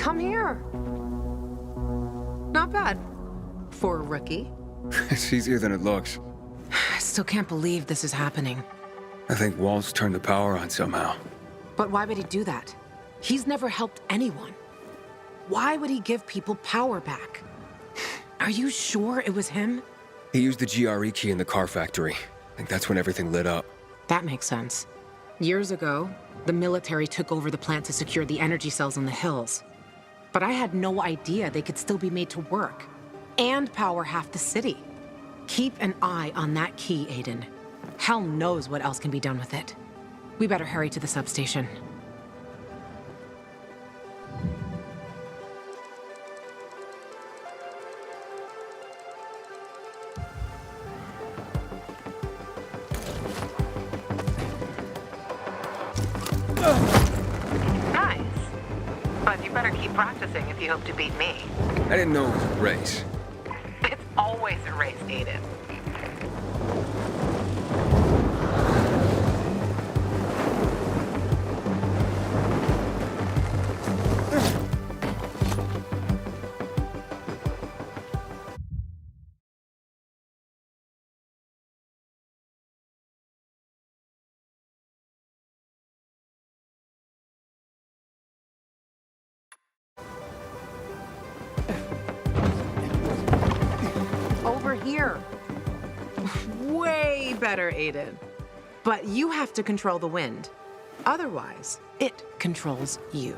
Come here. Not bad. For a rookie. It's easier than it looks. I still can't believe this is happening. I think Walt's turned the power on somehow. But why would he do that? He's never helped anyone. Why would he give people power back? Are you sure it was him? He used the GRE key in the car factory. I think that's when everything lit up. That makes sense. Years ago, the military took over the plant to secure the energy cells in the hills. But I had no idea they could still be made to work and power half the city. Keep an eye on that key, Aiden. Hell knows what else can be done with it. We better hurry to the substation. Nice. But you better keep practicing if you hope to beat me. I didn't know it was a race. It's always a race, Aiden. Over here. Way better, Aiden. But you have to control the wind. Otherwise, it controls you.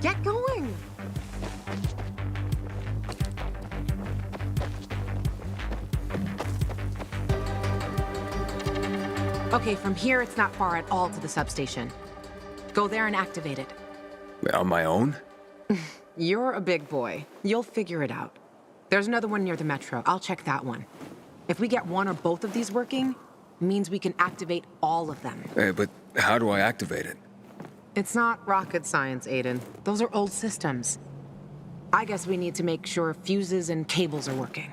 Get going! Okay, from here it's not far at all to the substation. Go there and activate it. Wait, on my own? You're a big boy. You'll figure it out. There's another one near the metro. I'll check that one. If we get one or both of these working, means we can activate all of them. Hey, but how do I activate it? It's not rocket science, Aiden. Those are old systems. I guess we need to make sure fuses and cables are working.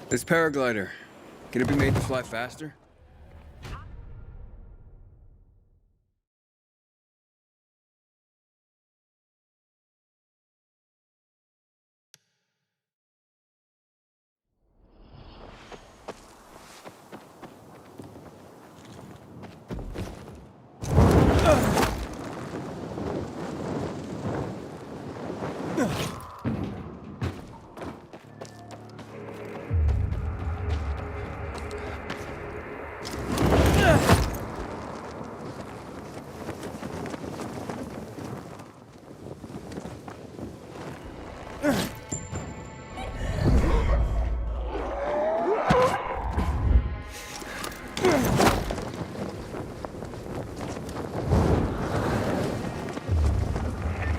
This paraglider, can it be made to fly faster?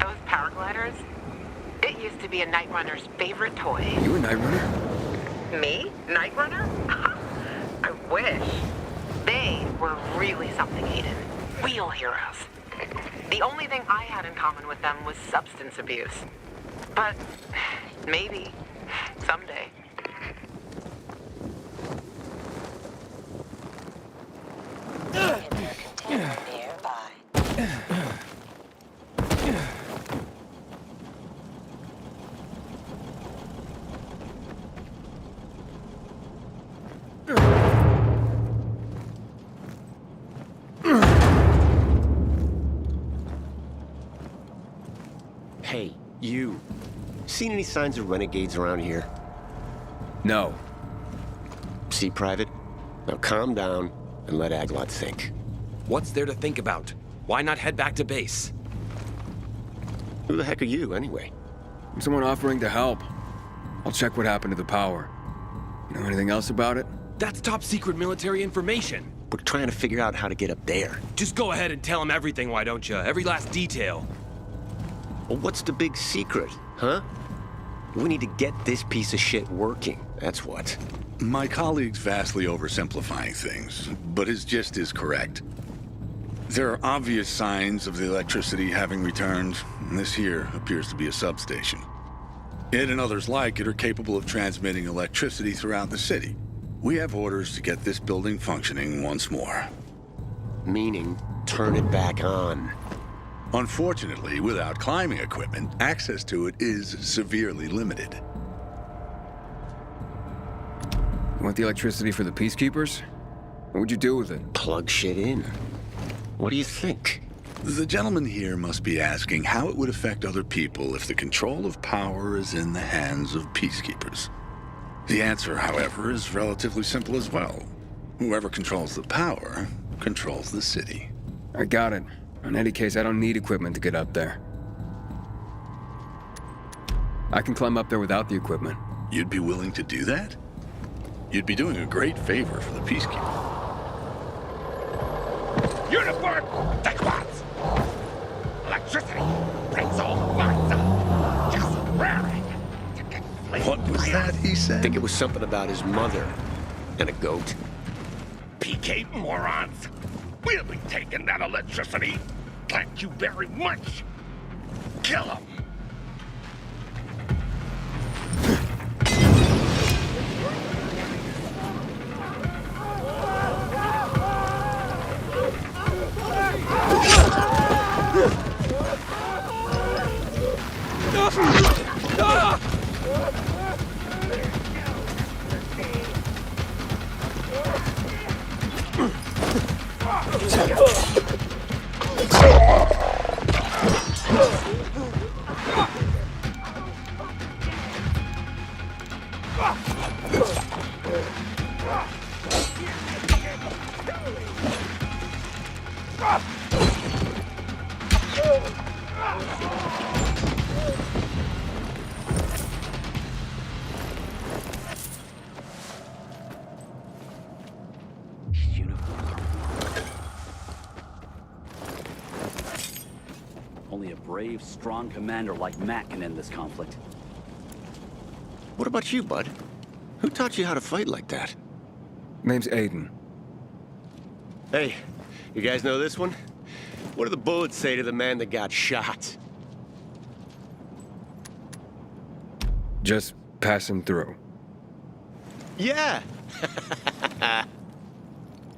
Those paragliders? It used to be a Night Runner's favorite toy. You a night runner? Me? Night Runner? I wish. They were really something, Aiden. Real heroes. The only thing I had in common with them was substance abuse. But maybe someday. Container nearby. seen any signs of renegades around here? No. See, Private? Now calm down and let Aglot think. What's there to think about? Why not head back to base? Who the heck are you, anyway? I'm someone offering to help. I'll check what happened to the power. You know anything else about it? That's top secret military information. We're trying to figure out how to get up there. Just go ahead and tell him everything, why don't you? Every last detail. Well, what's the big secret, huh? We need to get this piece of shit working, that's what. My colleague's vastly oversimplifying things, but his gist is correct. There are obvious signs of the electricity having returned, and this here appears to be a substation. It and others like it are capable of transmitting electricity throughout the city. We have orders to get this building functioning once more. Meaning, turn it back on. Unfortunately, without climbing equipment, access to it is severely limited. You want the electricity for the Peacekeepers? What would you do with it? Plug shit in. What do you think? The gentleman here must be asking how it would affect other people if the control of power is in the hands of peacekeepers. The answer, however, is relatively simple as well. Whoever controls the power controls the city. I got it. In any case, I don't need equipment to get up there. I can climb up there without the equipment. You'd be willing to do that? You'd be doing a great favor for the peacekeeper. Uniform, take what? Electricity brings all the lights up. Just raring to get flamed. What was that he I said? think it was something about his mother and a goat. PK morons. We'll be taking that electricity. Thank you very much. Kill them. Only a brave, strong commander like Matt can end this conflict. What about you, bud? Who taught you how to fight like that? Name's Aiden. Hey, you guys know this one? What do the bullets say to the man that got shot? Just passing through. Yeah!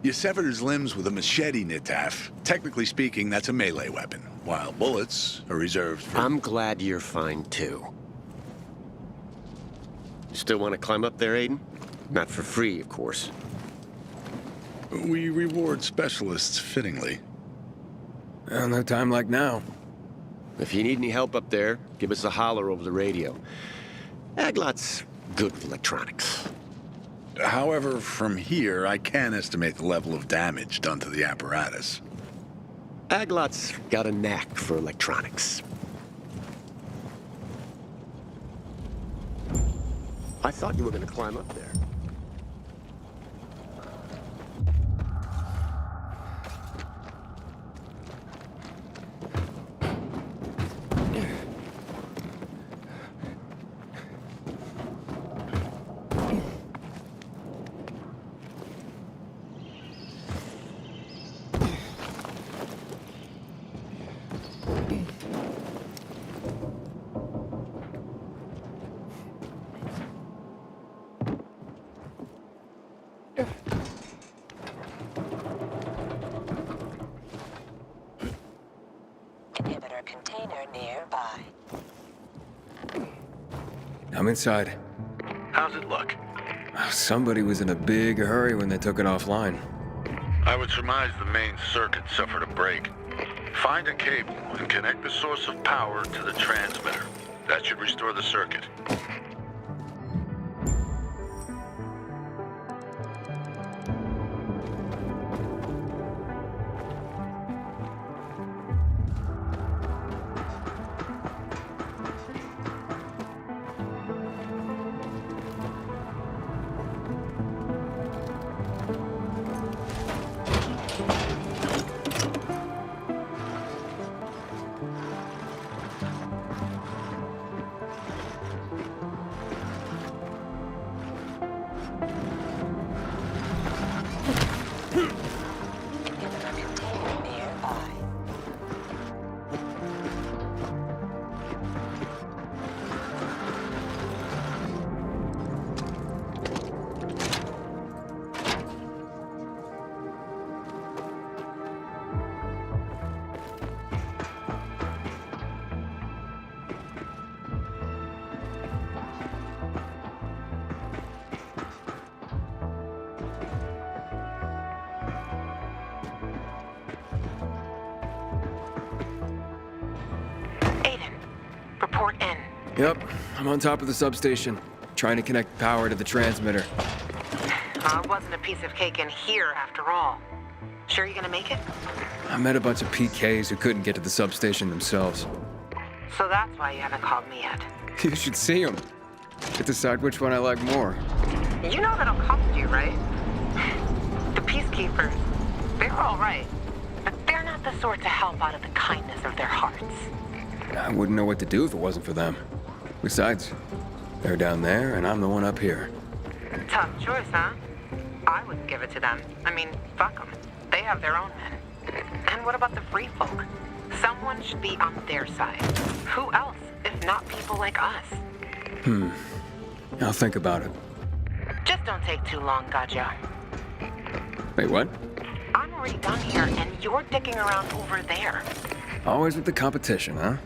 You severed his limbs with a machete, Nitaf. Technically speaking, that's a melee weapon, while bullets are reserved for... I'm glad you're fine, too. You still want to climb up there, Aiden? Not for free, of course. We reward specialists fittingly. Well, no time like now. If you need any help up there, give us a holler over the radio. Aglot's good with electronics. However, from here, I can estimate the level of damage done to the apparatus. Aglot's got a knack for electronics. I thought you were going to climb up there. Inhibitor container nearby. I'm inside. How's it look? Somebody was in a big hurry when they took it offline. I would surmise the main circuit suffered a break. Find a cable and connect the source of power to the transmitter. That should restore the circuit. In a container nearby. Aiden, report in. Yep, I'm on top of the substation, trying to connect power to the transmitter. It wasn't a piece of cake in here after all. Sure you're gonna make it? I met a bunch of PKs who couldn't get to the substation themselves. So that's why you haven't called me yet. You should see them. Could decide which one I like more. You know that'll cost you, right? The peacekeepers, they're all right, but they're not the sort to help out of the kindness of their hearts. I wouldn't know what to do if it wasn't for them. Besides, they're down there and I'm the one up here. Tough choice, huh? I wouldn't give it to them. I mean, fuck them. They have their own men. And what about the free folk? Someone should be on their side. Who else, if not people like us? I'll think about it. Just don't take too long, Gotcha. Wait, what? I'm already done here, and you're dicking around over there. Always with the competition, huh?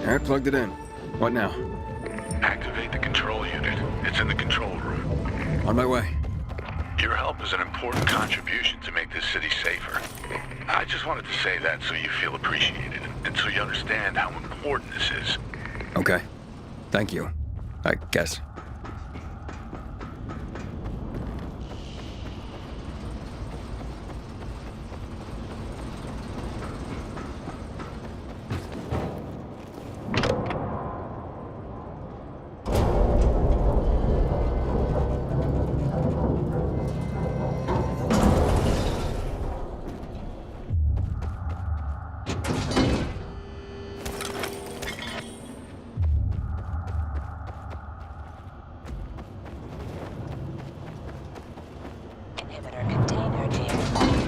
I plugged it in. What now? Activate the control unit. It's in the control room. On my way. Your help is an important contribution to make this city safer. I just wanted to say that so you feel appreciated, and so you understand how important this is. Okay. Thank you. I guess. Inhibitor container nearby.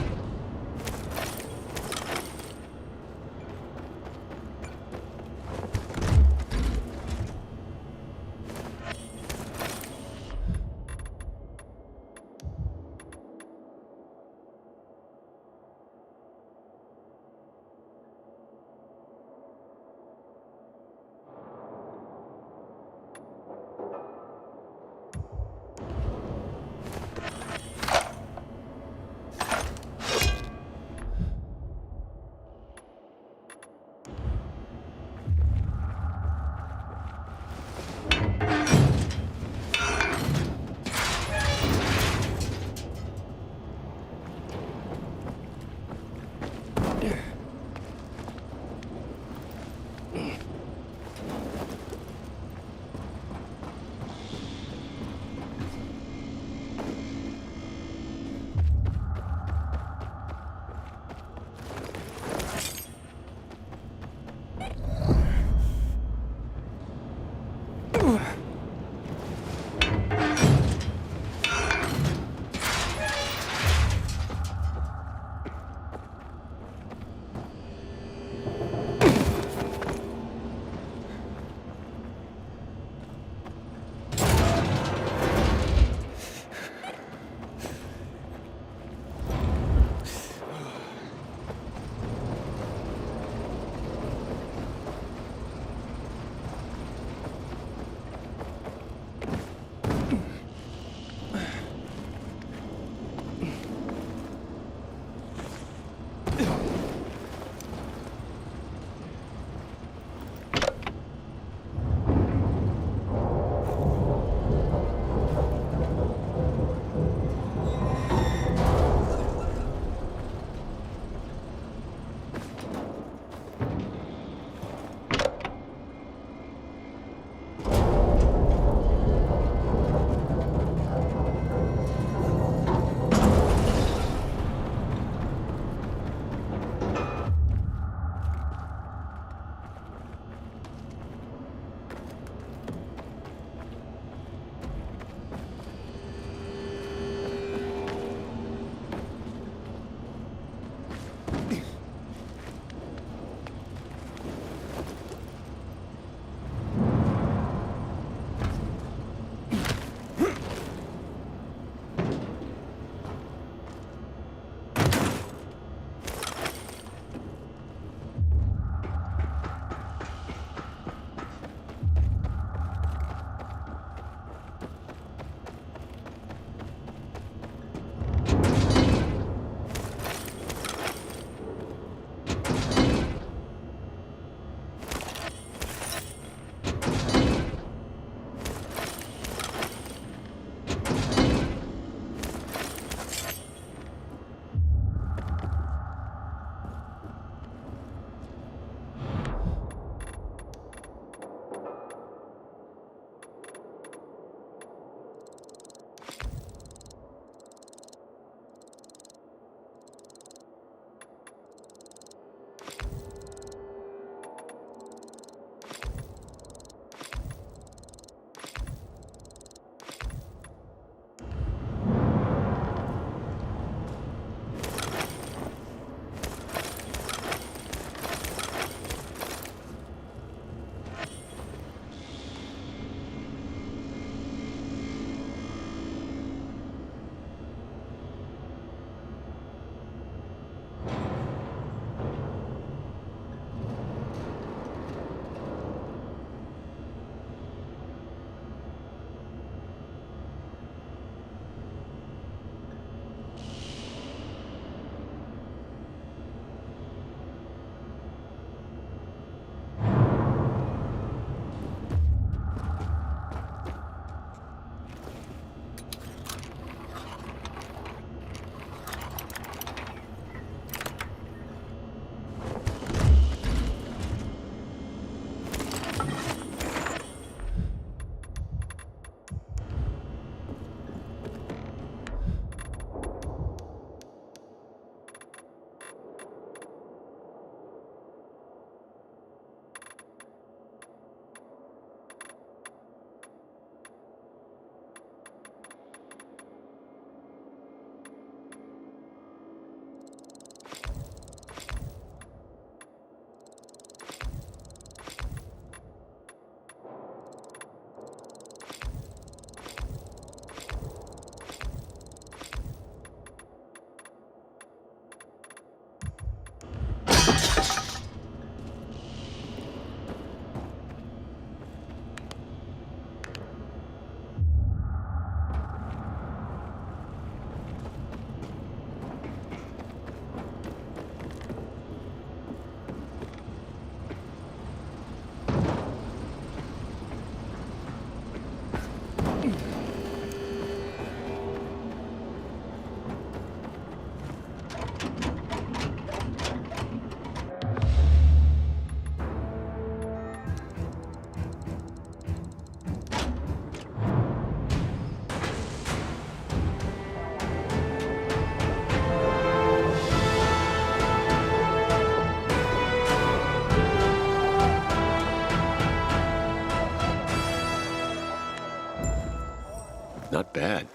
Not bad.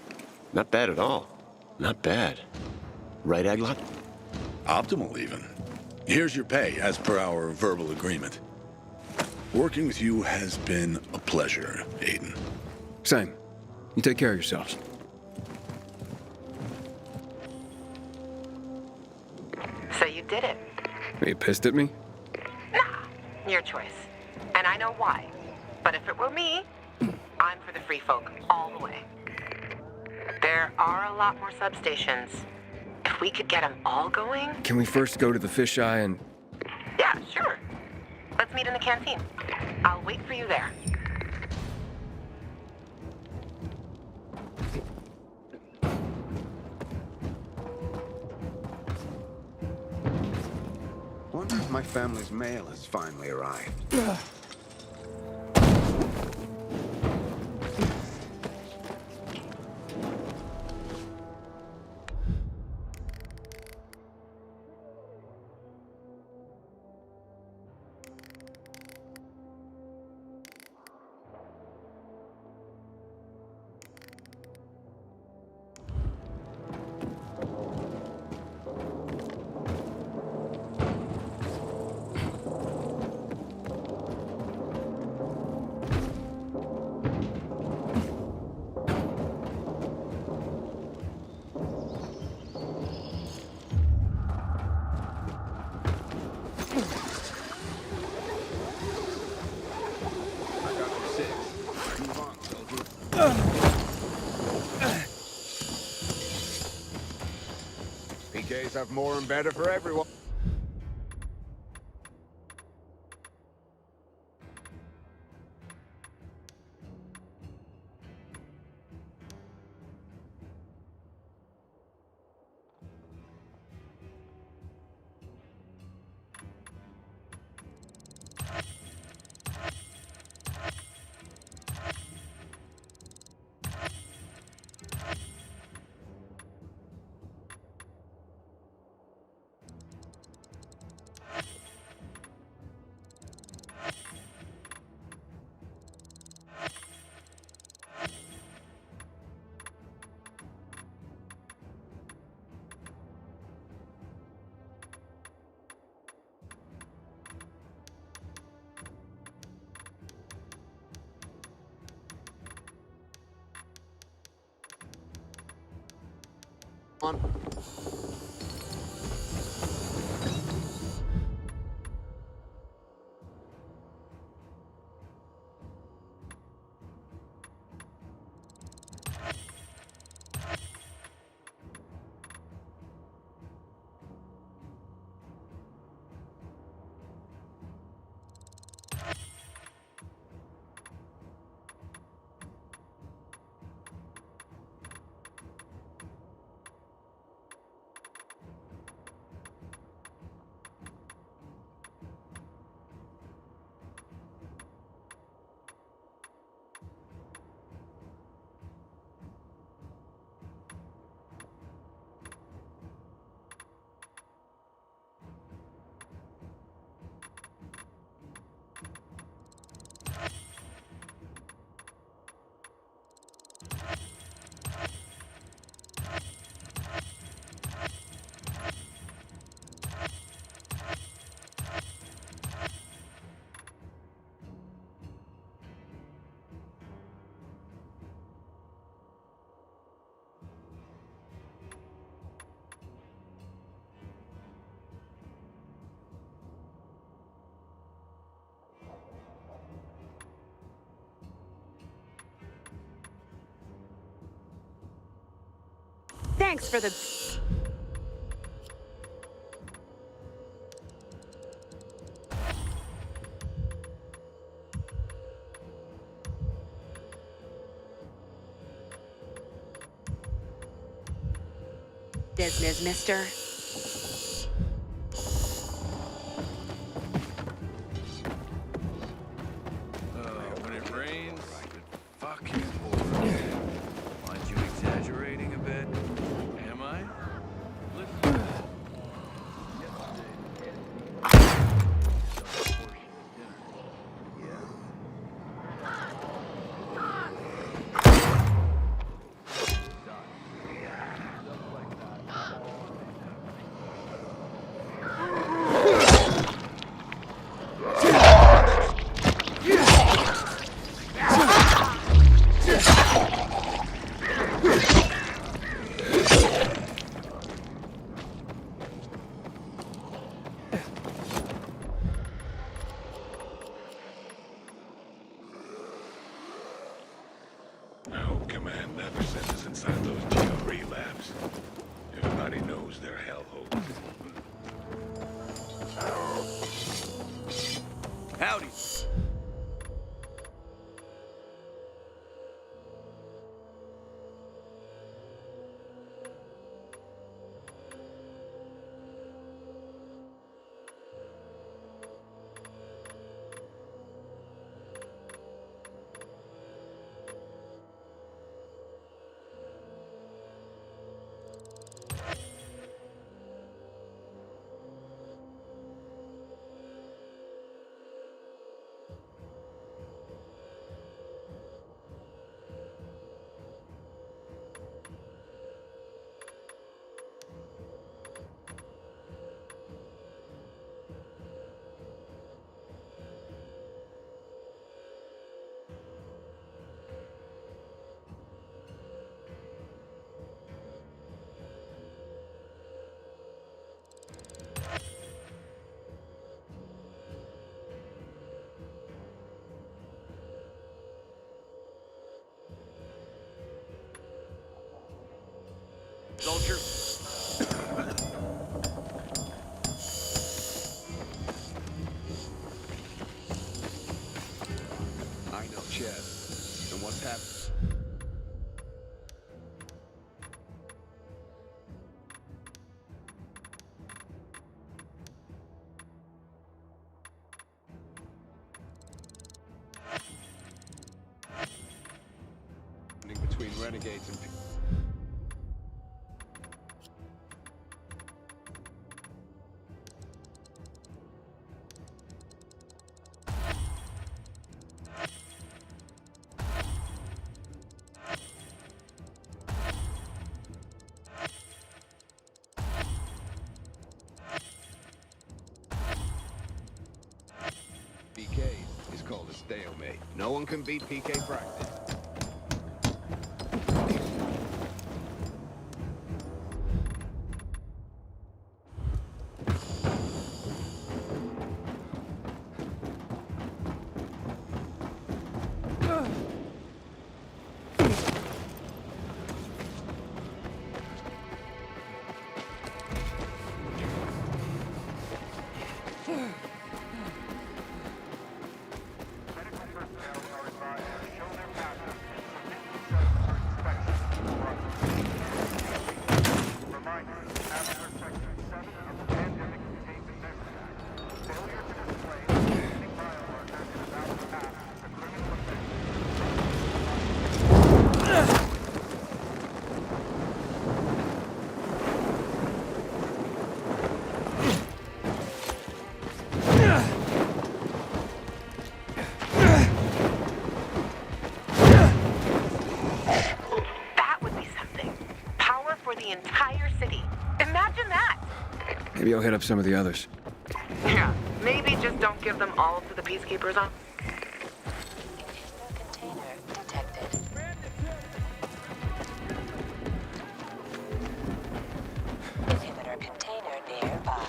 Not bad at all. Not bad. Right, Aglot? Optimal, even. Here's your pay, as per our verbal agreement. Working with you has been a pleasure, Aiden. Same. You take care of yourselves. So you did it. Are you pissed at me? Nah, your choice. And I know why. But if it were me, I'm for the free folk all the way. There are a lot more substations. If we could get them all going... Can we first go to the fisheye and... Yeah, sure. Let's meet in the canteen. I'll wait for you there. Wonder if my family's mail has finally arrived. PKs have more and better for everyone. Thanks for the... business, mister. When it rains, it fucking pours. Aren't you exaggerating a bit? Am I? Listen. Command never sent us inside those GRE labs. Everybody knows they're hellholes. Howdy. Soldier. I know, Chad. And what's happening? Between renegades and PK is called a stalemate. No one can beat PK practice. Maybe I'll hit up some of the others. Yeah, maybe just don't give them all to the peacekeepers, huh? Container detected. Inhibitor container nearby.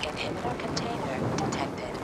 Inhibitor container detected.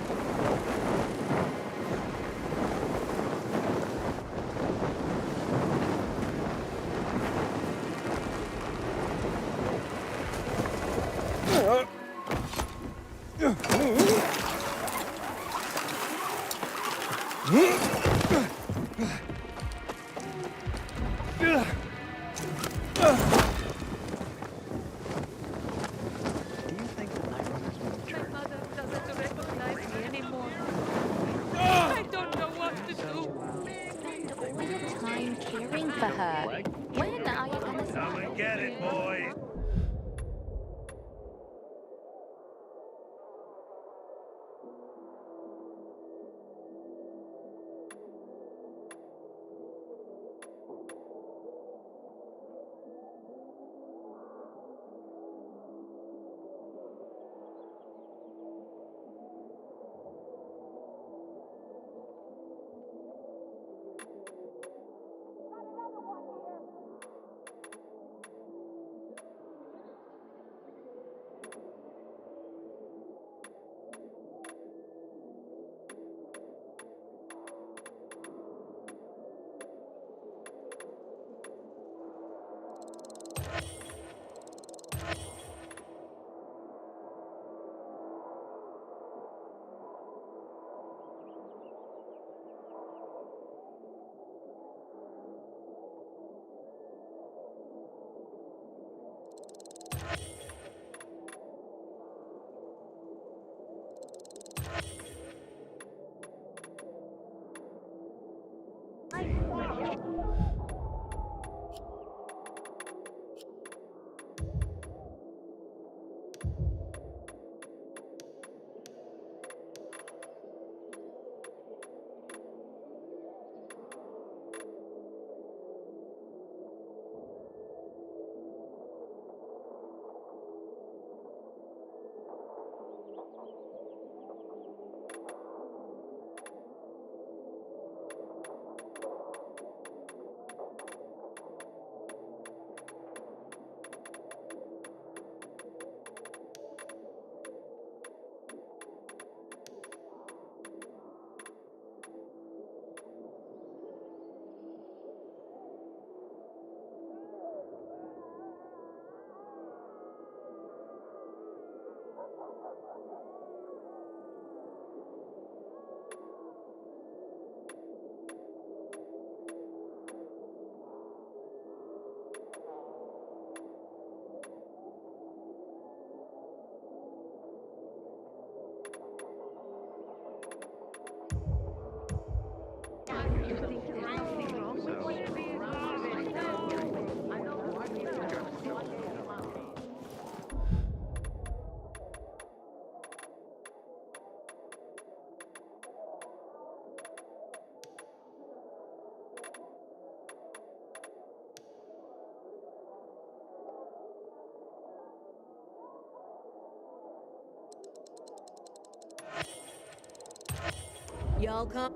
Y'all come.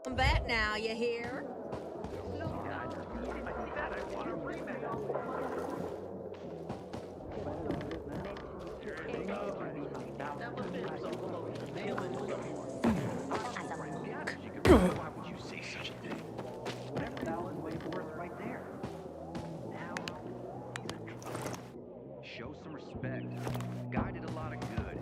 Come back now, you hear? Show some respect. Guy did a lot of good.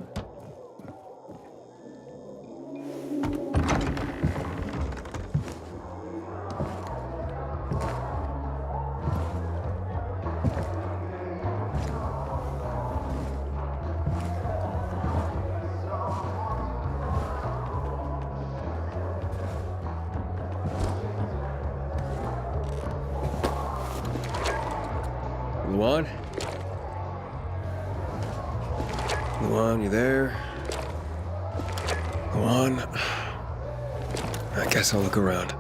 Luan? Luan, you there? Luan? I guess I'll look around.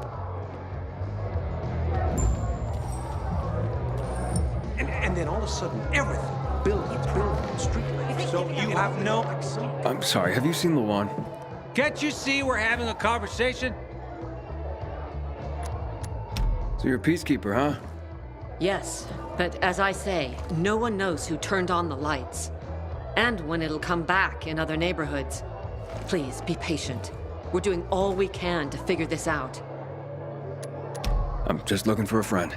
And then all of a sudden, everything. Buildings, street lights. So you have no... I'm sorry, have you seen Luan? Can't you see we're having a conversation? So you're a peacekeeper, huh? Yes, but as I say, no one knows who turned on the lights. And when it'll come back in other neighborhoods. Please, be patient. We're doing all we can to figure this out. I'm just looking for a friend.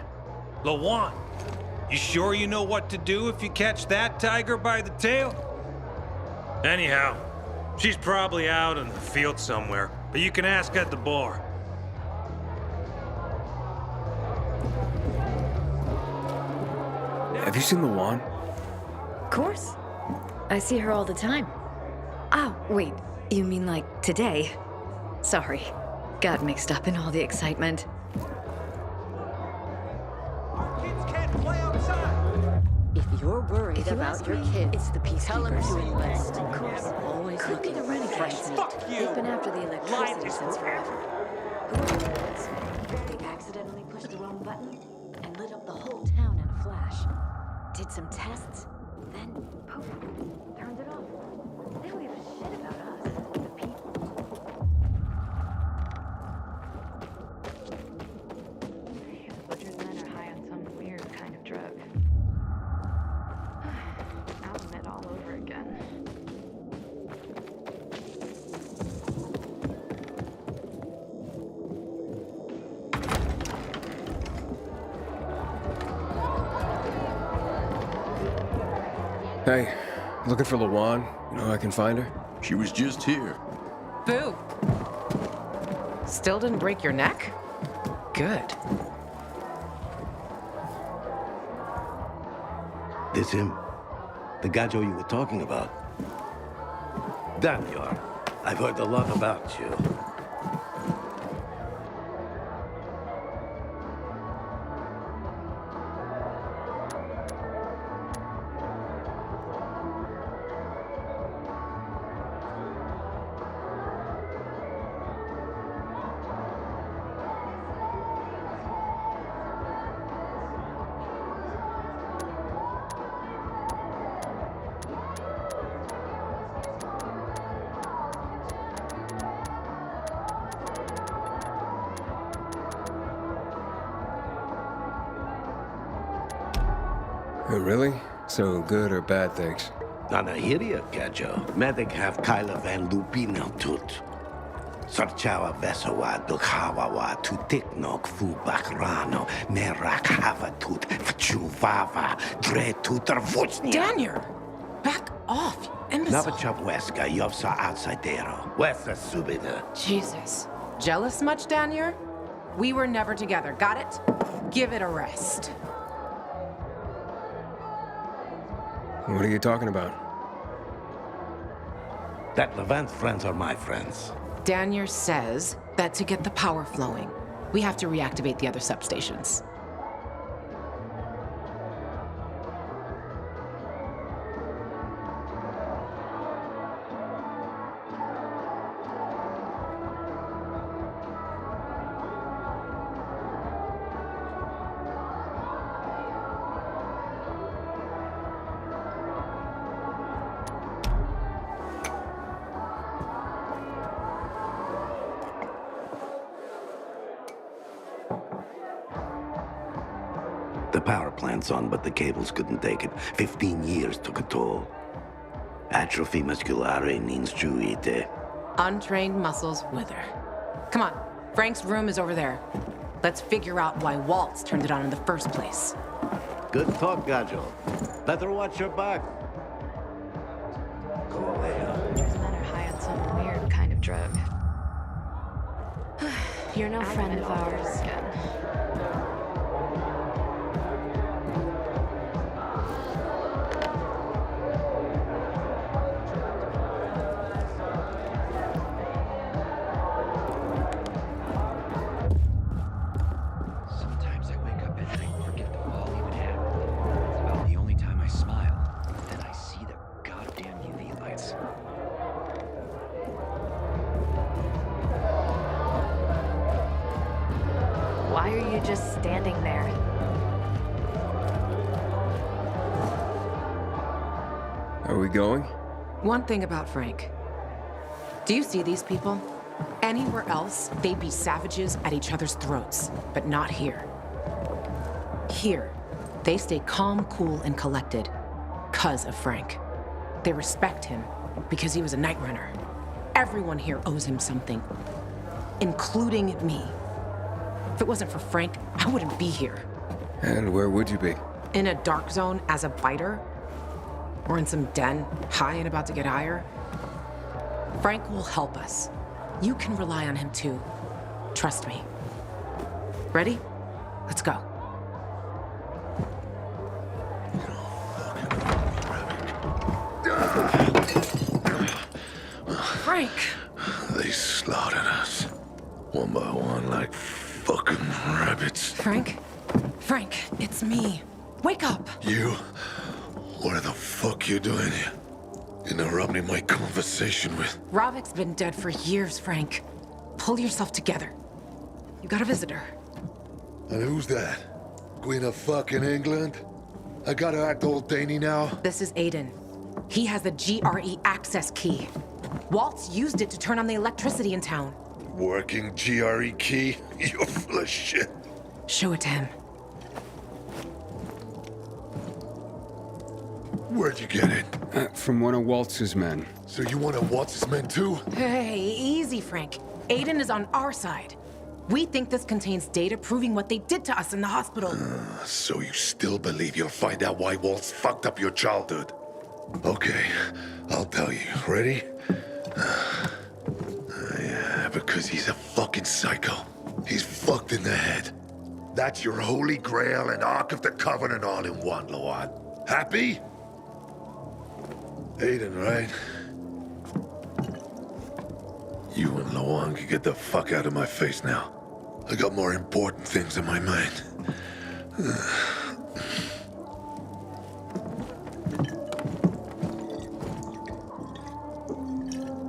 Lawan, you sure you know what to do if you catch that tiger by the tail? Anyhow, she's probably out in the field somewhere, but you can ask at the bar. Have you seen Luan? Of course. I see her all the time. Oh, wait. You mean like today? Sorry. Got mixed up in all the excitement. Kids can't play outside. If you're worried about your kids, It's the tell them peacekeepers. to enlist. Of course. Always Could be looking the for renegades. fresh meat. Fuck you! They've been after the electricity Life is since forever. forever. They accidentally pushed the wrong button and lit up the whole town in a flash. Did some tests, then poof, turned it off. They don't give a shit about us, the people. The butcher's men are high on some weird kind of drug. Alchemist all over again. Hey, looking for Luan? You know how I can find her? She was just here. Boo! Still didn't break your neck? Good. This him? The Gajo you were talking about? Damn you are. I've heard a lot about you. Oh, really? So good or bad things? Nana hiria, Gajo. Medic have Kyla Van Lupino tut. Sarchawa Vesawa Dukhawawa tu Tiknok Fu Bakrano, Merak Havatut, Fchuvava, Dre Tutar Vutsnia. Daniel! Back off, you imbecile. Navachap Weska, Yovsa Outsidero, Westa Subida. Jesus. Jealous much, Daniel? We were never together, got it? Give it a rest. What are you talking about? That Levant's friends are my friends. Daniel says that to get the power flowing, we have to reactivate the other substations. The power plant's on, but the cables couldn't take it. 15 years took a toll. Atrophy musculare ninstruite. Untrained muscles wither. Come on, Frank's room is over there. Let's figure out why Waltz turned it on in the first place. Good talk, Gajo. Better watch your back. These men are high on some weird kind of drug. You're no friend of ours. Again. Sometimes I wake up at night and forget the wall even happened. It's about the only time I smile. Then I see the goddamn UV lights. Why are you just standing there? Are we going? One thing about Frank. Do you see these people? Anywhere else, they'd be savages at each other's throats, but not here. Here, they stay calm, cool, and collected, 'cause of Frank. They respect him because he was a night runner. Everyone here owes him something, including me. If it wasn't for Frank, I wouldn't be here. And where would you be? In a dark zone as a biter? Or in some den, high and about to get higher? Frank will help us. You can rely on him too. Trust me. Ready? Let's go. Frank! They slaughtered us. One by one like fucking rabbits. Frank? Frank, it's me. Wake up! You? What the fuck you doing here? Interrupting my conversation with... Ravik's been dead for years, Frank. Pull yourself together. You got a visitor. And who's that? Queen of fucking England? I gotta act old Danny now? This is Aiden. He has the GRE access key. Waltz used it to turn on the electricity in town. Working GRE key? You're full of shit. Show it to him. Where'd you get it? From one of Waltz's men. So you one of Waltz's men too? Hey, easy, Frank. Aiden is on our side. We think this contains data proving what they did to us in the hospital. So you still believe you'll find out why Waltz fucked up your childhood? Okay, I'll tell you. Ready? Yeah, because he's a fucking psycho. He's fucked in the head. That's your Holy Grail and Ark of the Covenant all in one, Lord. Happy? Aiden, right? You and Lawan can get the fuck out of my face now. I got more important things in my mind.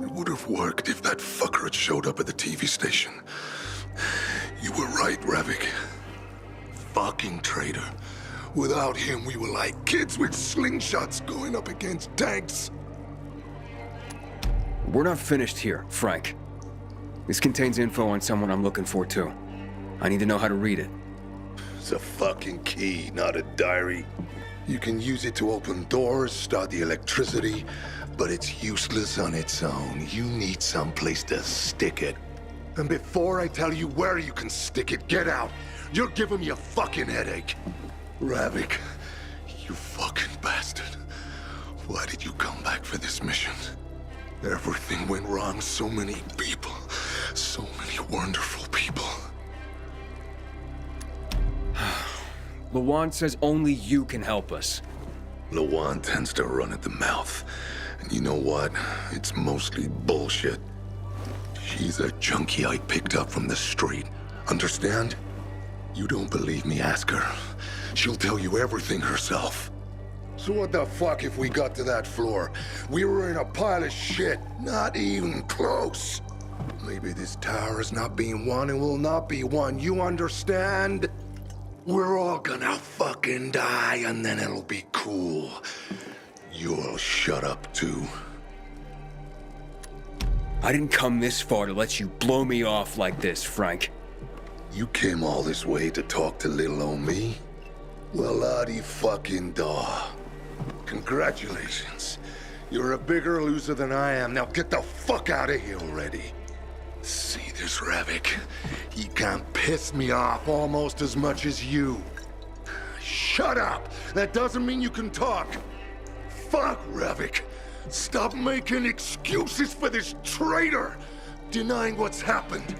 It would have worked if that fucker had showed up at the TV station. You were right, Ravik. Fucking traitor. Without him, we were like kids with slingshots going up against tanks. We're not finished here, Frank. This contains info on someone I'm looking for, too. I need to know how to read it. It's a fucking key, not a diary. You can use it to open doors, start the electricity, but it's useless on its own. You need someplace to stick it. And before I tell you where you can stick it, get out. You're giving me a fucking headache. Ravik, you fucking bastard. Why did you come back for this mission? Everything went wrong. So many people. So many wonderful people. Lawan says only you can help us. Lawan tends to run at the mouth. And you know what? It's mostly bullshit. She's a junkie I picked up from the street. Understand? You don't believe me, ask her. She'll tell you everything herself. So what the fuck if we got to that floor? We were in a pile of shit. Not even close. Maybe this tower is not being won and will not be won. You understand? We're all gonna fucking die and then it'll be cool. You'll shut up too. I didn't come this far to let you blow me off like this, Frank. You came all this way to talk to little old me? Well, la-di fucking da. Congratulations. You're a bigger loser than I am. Now get the fuck out of here already. See this, Ravik? He can piss me off almost as much as you. Shut up! That doesn't mean you can talk. Fuck, Ravik. Stop making excuses for this traitor! Denying what's happened.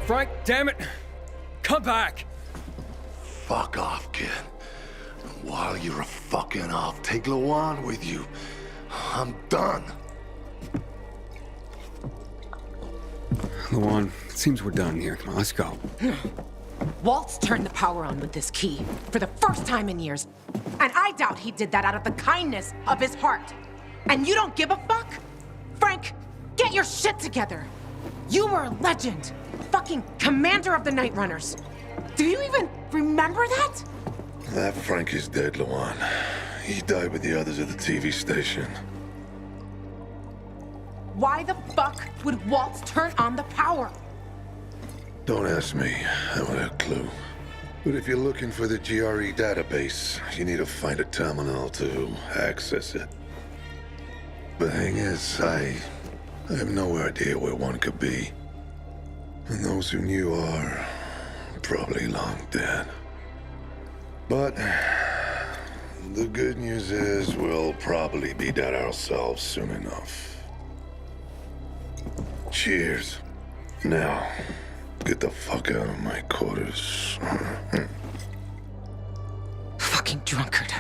Frank, damn it! Come back! Fuck off, kid. And while you're fucking off, take Lawan with you. I'm done. Lawan, it seems we're done here. Come on, let's go. Waltz turned the power on with this key for the first time in years. And I doubt he did that out of the kindness of his heart. And you don't give a fuck? Frank, get your shit together. You were a legend. Fucking commander of the Night Runners. Do you even remember that? That Frank is dead, Lawan. He died with the others at the TV station. Why the fuck would Waltz turn on the power? Don't ask me. I don't have a clue. But if you're looking for the GRE database, you need to find a terminal to access it. The thing is, I have no idea where one could be. And those who knew are probably long dead. But the good news is we'll probably be dead ourselves soon enough. Cheers. Now, get the fuck out of my quarters. Fucking drunkard.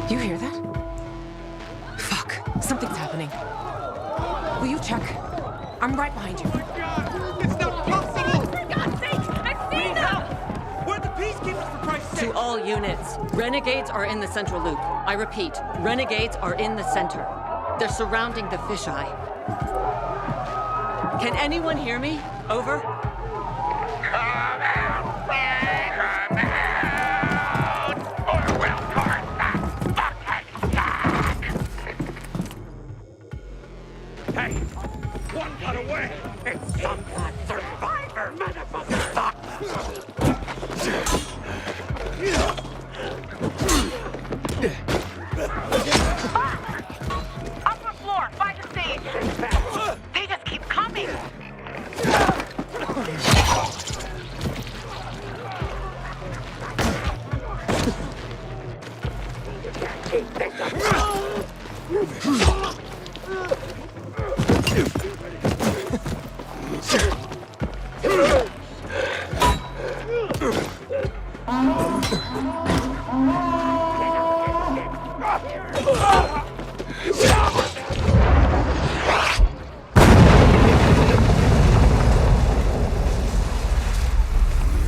You hear that? Fuck, something's happening. Will you check? I'm right behind you. It's not possible! For God's sake! I've seen them! Where are the peacekeepers, for Christ's sake? To all units, renegades are in the central loop. I repeat, renegades are in the center. They're surrounding the fisheye. Can anyone hear me? Over? Come out, Frank! Come out! Or we'll torch that fucking sack! Hey! One got away! It's some survivor, motherfucker! Upper floor, by the stage. They just keep coming.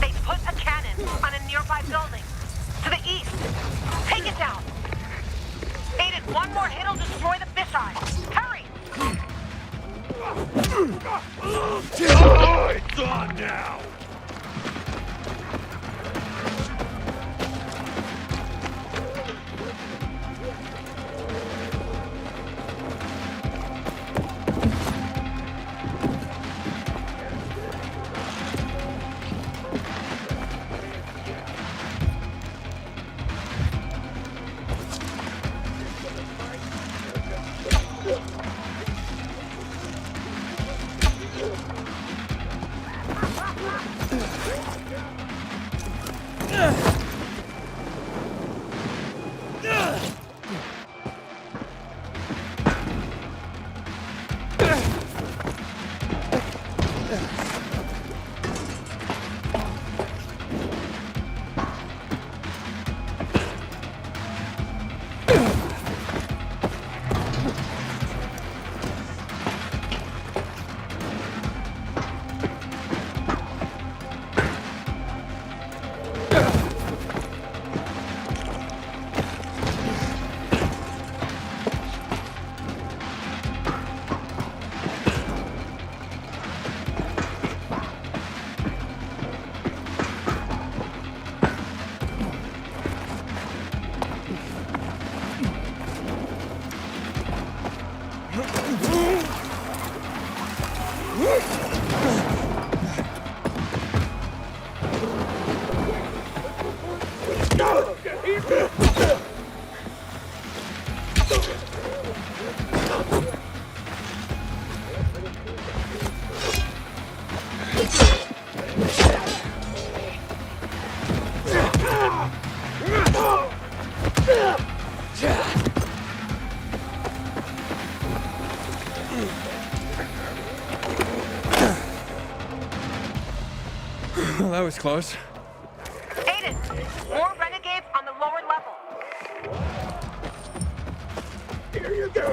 They put a cannon on a nearby building. To the east. Take it down. Aiden, one more hit'll destroy the fisheye. Hurry! Oh, it's on now! Well, that was close. Aiden, more renegades on the lower level. Here you go.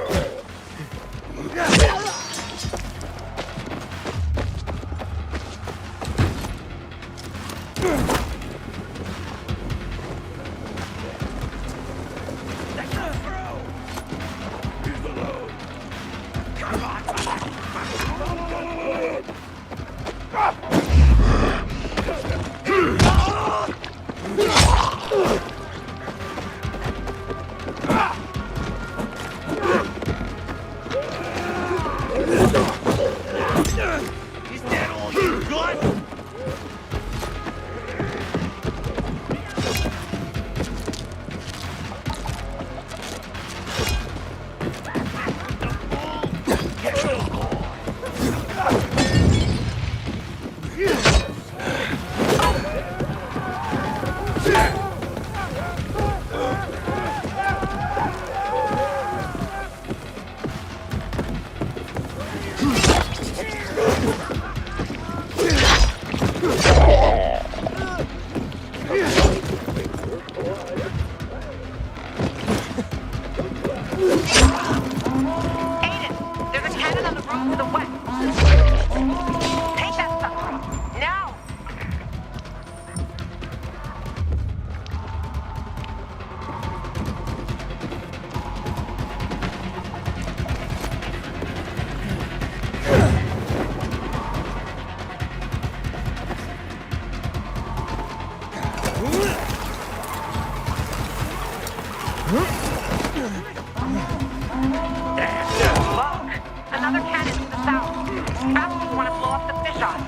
Another cannon to the south. Bastards want to blow up the fisheye.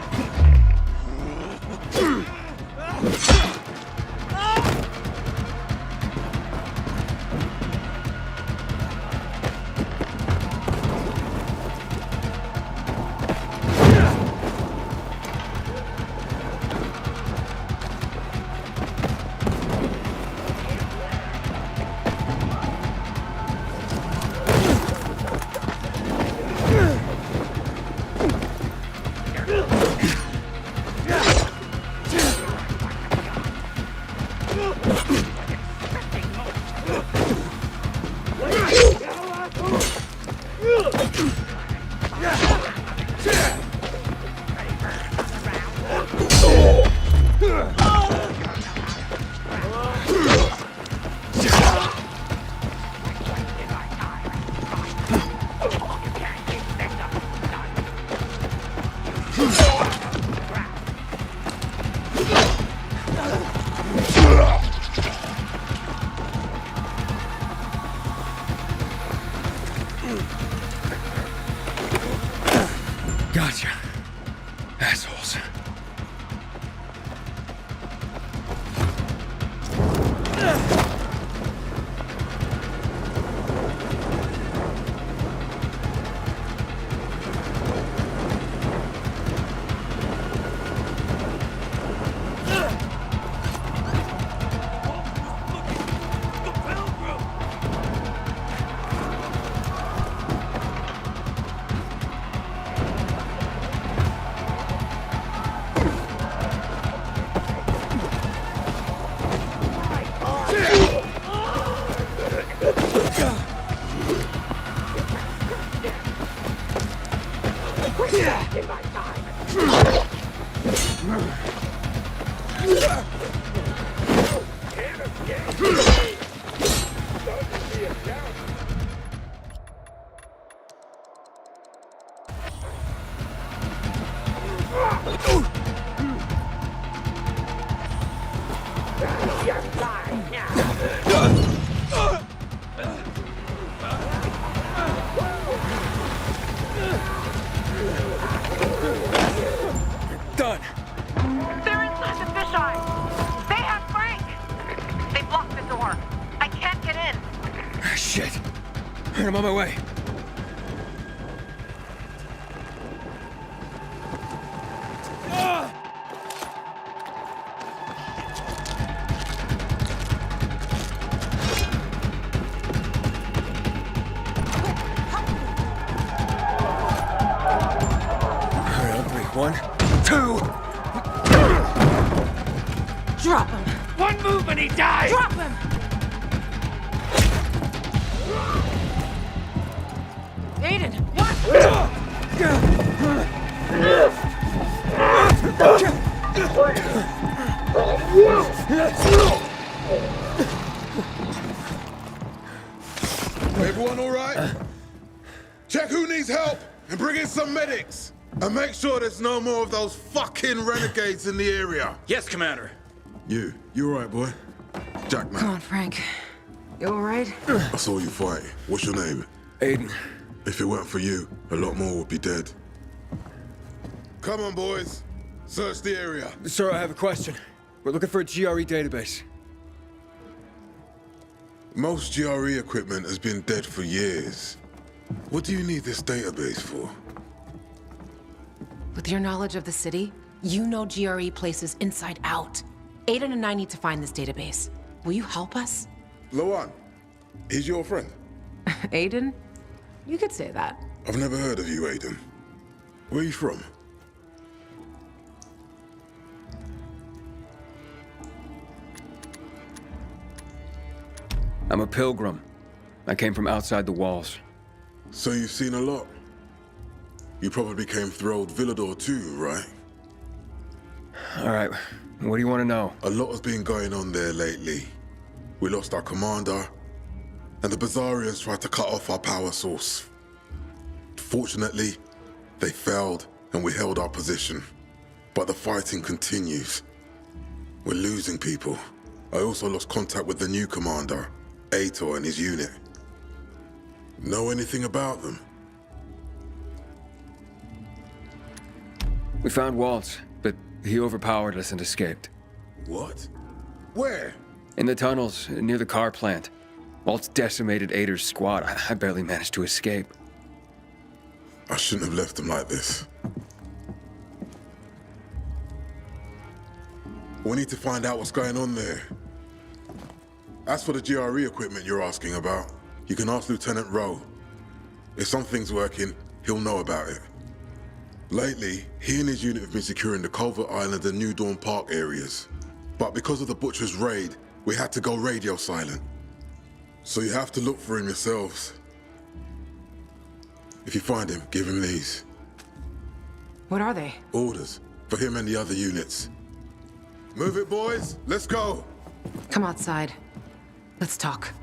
Gotcha. Assholes. Done. They're inside the fisheye. They have Frank. They blocked the door. I can't get in. Shit. Alright, I'm on my way. One, two. Drop him. One move and he dies! Drop him. Aiden, what? Everyone all right? Check who needs help and bring in some medics. And make sure there's no more of those fucking renegades in the area. Yes, Commander. You all right, boy? Jack, man. Come on, Frank. You all right? I saw you fight. What's your name? Aiden. If it weren't for you, a lot more would be dead. Come on, boys. Search the area. Sir, I have a question. We're looking for a GRE database. Most GRE equipment has been dead for years. What do you need this database for? With your knowledge of the city, you know GRE places inside out. Aiden and I need to find this database. Will you help us? Lawan, he's your friend. Aiden? You could say that. I've never heard of you, Aiden. Where are you from? I'm a pilgrim. I came from outside the walls. So you've seen a lot? You probably came through old Villador too, right? All right, what do you want to know? A lot has been going on there lately. We lost our commander, and the Bazarians tried to cut off our power source. Fortunately, they failed, and we held our position. But the fighting continues. We're losing people. I also lost contact with the new commander, Aitor, and his unit. Know anything about them? We found Waltz, but he overpowered us and escaped. What? Where? In the tunnels, near the car plant. Waltz decimated Ader's squad. I barely managed to escape. I shouldn't have left them like this. We need to find out what's going on there. As for the GRE equipment you're asking about, you can ask Lieutenant Rowe. If something's working, he'll know about it. Lately, he and his unit have been securing the Culver Island and New Dawn Park areas. But because of the Butcher's raid, we had to go radio silent. So you have to look for him yourselves. If you find him, give him these. What are they? Orders for him and the other units. Move it, boys. Let's go. Come outside. Let's talk.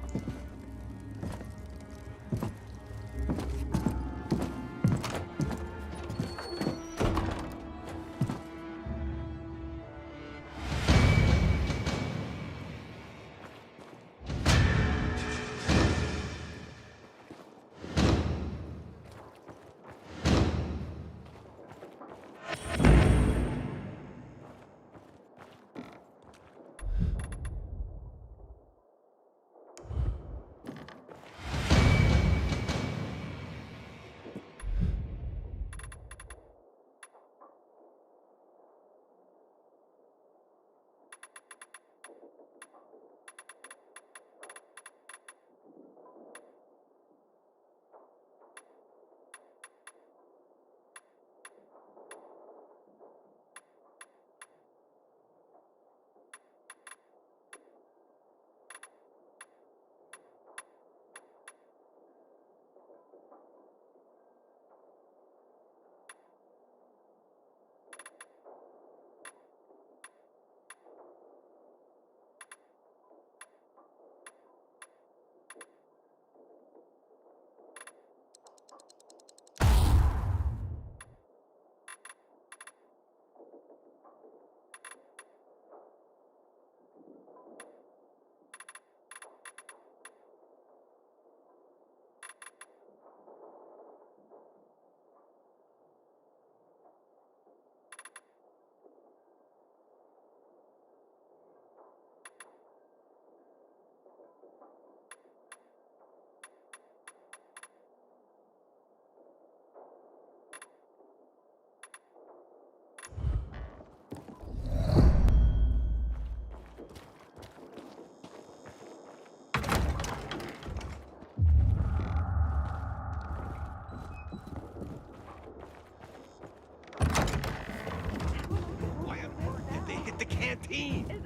canteen.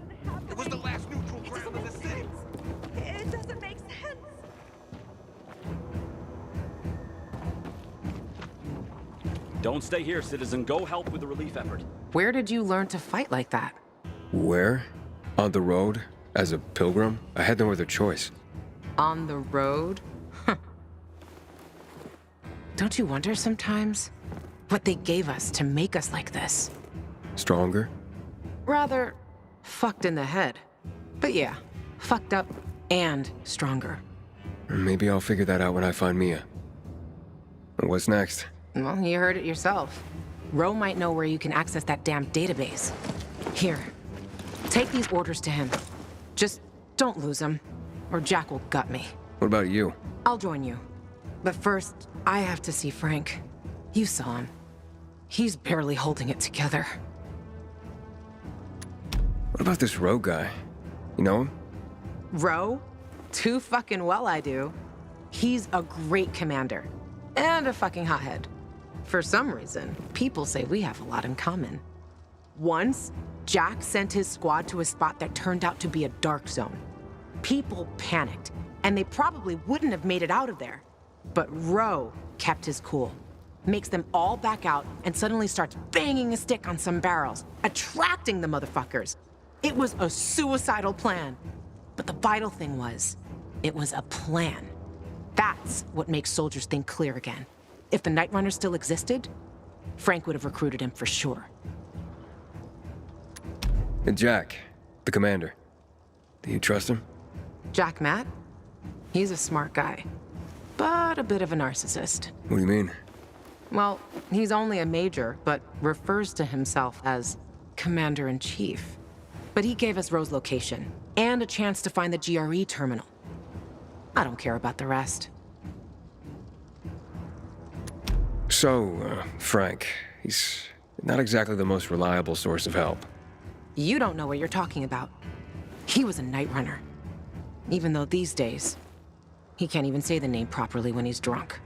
It was the last neutral ground in the city. It doesn't make sense. Don't stay here, citizen. Go help with the relief effort. Where did you learn to fight like that? Where? On the road? As a pilgrim? I had no other choice. On the road? Don't you wonder sometimes what they gave us to make us like this? Stronger? Rather, fucked in the head. But yeah, fucked up and stronger. Maybe I'll figure that out when I find Mia. What's next? Well, you heard it yourself. Ro might know where you can access that damn database. Here, take these orders to him. Just don't lose them, or Jack will gut me. What about you? I'll join you. But first, I have to see Frank. You saw him. He's barely holding it together. What about this rogue guy? You know him? Ro? Too fucking well I do. He's a great commander. And a fucking hothead. For some reason, people say we have a lot in common. Once, Jack sent his squad to a spot that turned out to be a dark zone. People panicked, and they probably wouldn't have made it out of there. But Ro kept his cool. Makes them all back out and suddenly starts banging a stick on some barrels, attracting the motherfuckers. It was a suicidal plan. But the vital thing was, it was a plan. That's what makes soldiers think clear again. If the Night Runner still existed, Frank would have recruited him for sure. And Jack, the commander. Do you trust him? Jack Matt? He's a smart guy, but a bit of a narcissist. What do you mean? Well, he's only a major, but refers to himself as Commander-in-Chief. But he gave us Ro's location, and a chance to find the GRE terminal. I don't care about the rest. So, Frank, he's not exactly the most reliable source of help. You don't know what you're talking about. He was a Night Runner. Even though these days, he can't even say the name properly when he's drunk.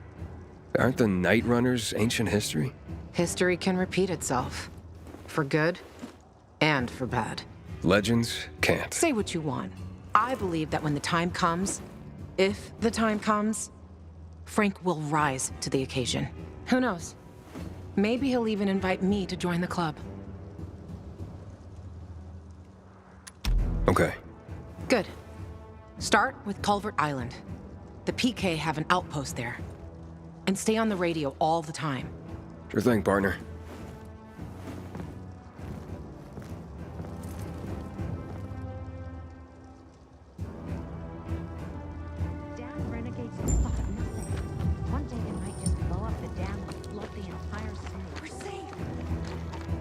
Aren't the Night Runners ancient history? History can repeat itself. For good and for bad. Legends can't. Say what you want. I believe that when the time comes, if the time comes, Frank will rise to the occasion. Who knows? Maybe he'll even invite me to join the club. Okay. Good. Start with Culvert Island. The PK have an outpost there. And stay on the radio all the time. Sure thing, partner. Damn renegades don't fuck up nothing. One day they might just blow up the dam and flood the entire city. We're safe.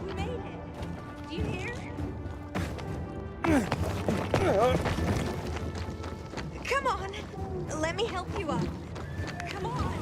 We made it. Do you hear? Come on. Let me help you up. Come on.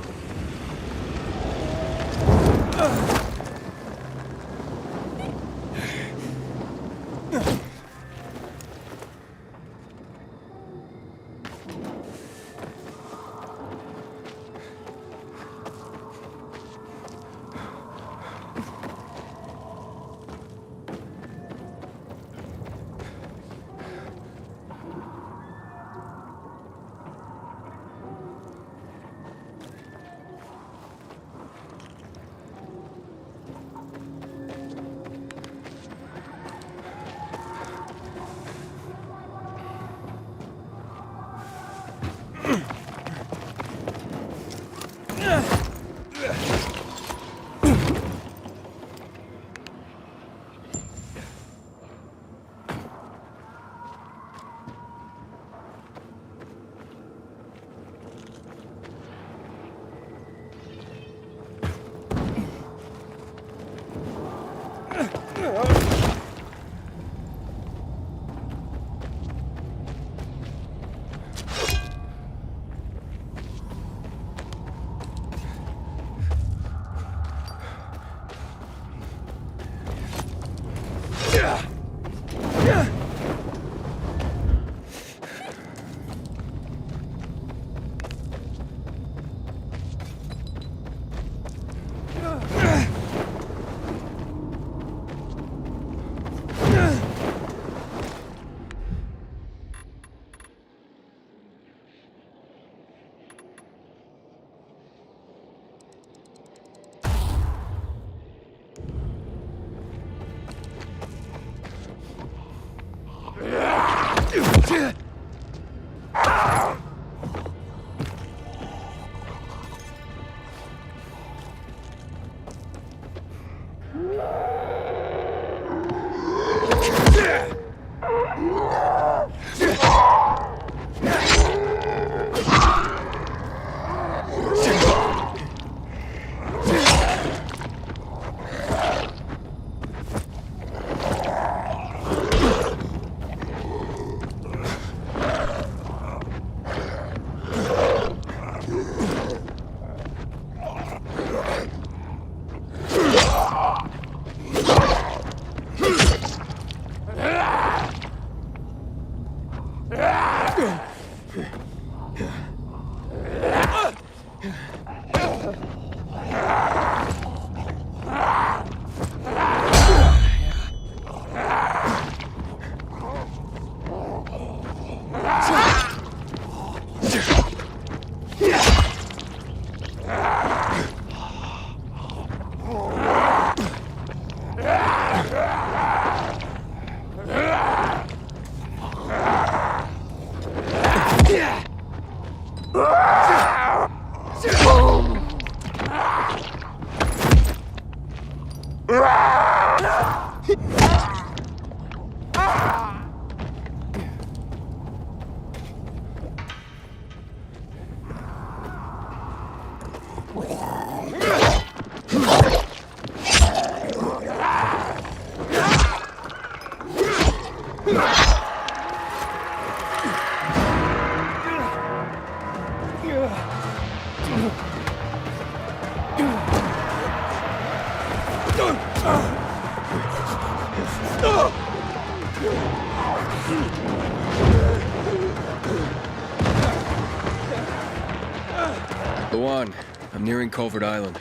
Luan, I'm nearing Covert Island.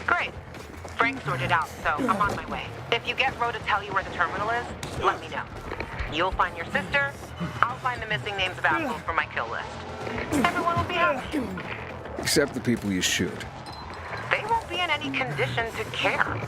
Great. Frank sorted out, so I'm on my way. If you get Ro to tell you where the terminal is, let me know. You'll find your sister, I'll find the missing names of assholes for my kill list. Everyone will be happy. Except the people you shoot. They won't be in any condition to care.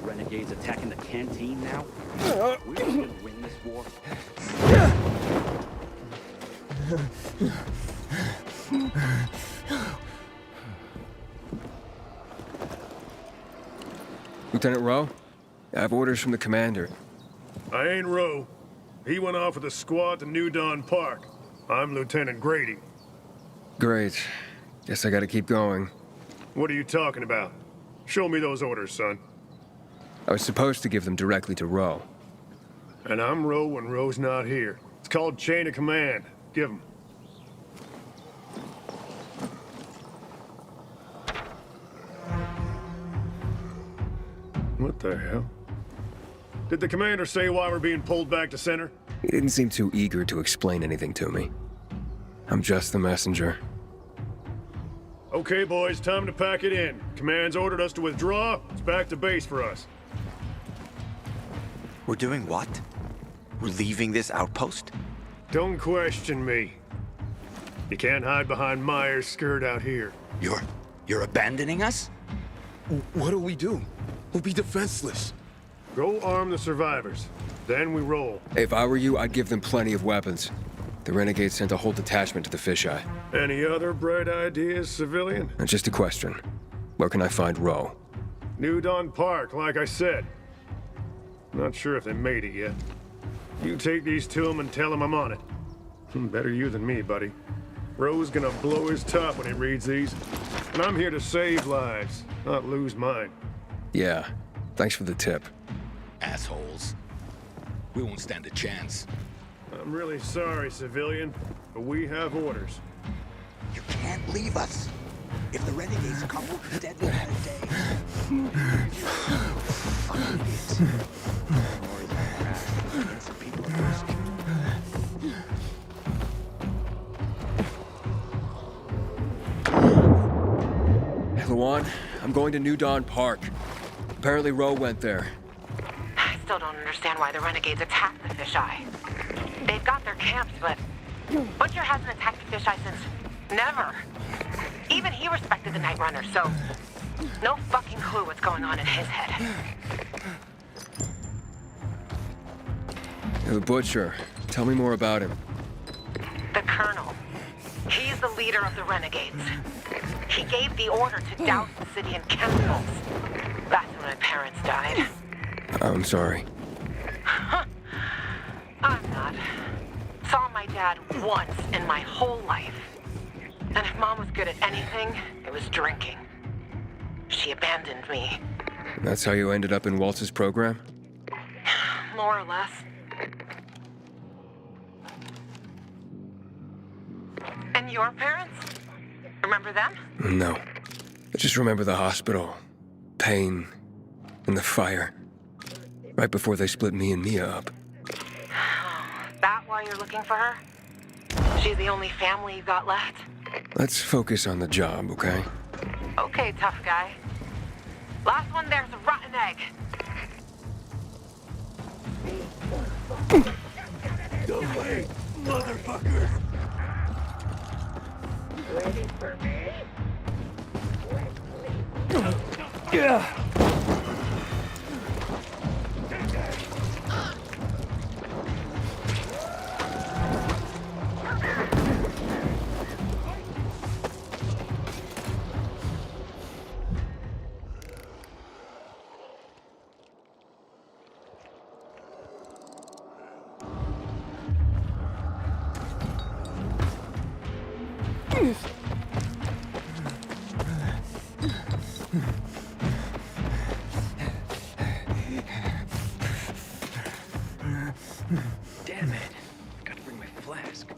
Renegades attacking the canteen now? We're gonna win this war. Lieutenant Rowe? I have orders from the commander. I ain't Rowe. He went off with a squad to New Dawn Park. I'm Lieutenant Grady. Great. Guess I gotta keep going. What are you talking about? Show me those orders, son. I was supposed to give them directly to Rowe. And I'm Rowe when Rowe's not here. It's called chain of command. Give him. What the hell? Did the commander say why we're being pulled back to center? He didn't seem too eager to explain anything to me. I'm just the messenger. Okay, boys, time to pack it in. Command's ordered us to withdraw. It's back to base for us. We're doing what? We're leaving this outpost? Don't question me. You can't hide behind Myers' skirt out here. You're abandoning us? What do we do? We'll be defenseless. Go arm the survivors. Then we roll. If I were you, I'd give them plenty of weapons. The Renegades sent a whole detachment to the fisheye. Any other bright ideas, civilian? And just a question. Where can I find Rowe? New Dawn Park, like I said. Not sure if they made it yet. You take these to him and tell him I'm on it. Better you than me, buddy. Rowe's gonna blow his top when he reads these. And I'm here to save lives, not lose mine. Yeah. Thanks for the tip. Assholes. We won't stand a chance. I'm really sorry, civilian, but we have orders. You can't leave us. If the renegades come, we'll be dead within a day. Fucking idiots. Luan, I'm going to New Dawn Park. Apparently Rowe went there. I still don't understand why the Renegades attacked the fisheye. They've got their camps, but Butcher hasn't attacked the fisheye since never. Even he respected the Night Runner, so no fucking clue what's going on in his head. The Butcher. Tell me more about him. The Colonel. He's the leader of the Renegades. He gave the order to douse the city in chemicals. That's when my parents died. I'm sorry. I'm not. Saw my dad once in my whole life. And if Mom was good at anything, it was drinking. She abandoned me. That's how you ended up in Waltz's program? More or less. And your parents? Remember them? No. I just remember the hospital, pain, and the fire. Right before they split me and Mia up. That why you're looking for her? She's the only family you got left? Let's focus on the job, okay? Okay, tough guy. Last one there's a rotten egg. Go away, motherfuckers! Ready for me? Yeah. Damn it. Gotta bring my flask.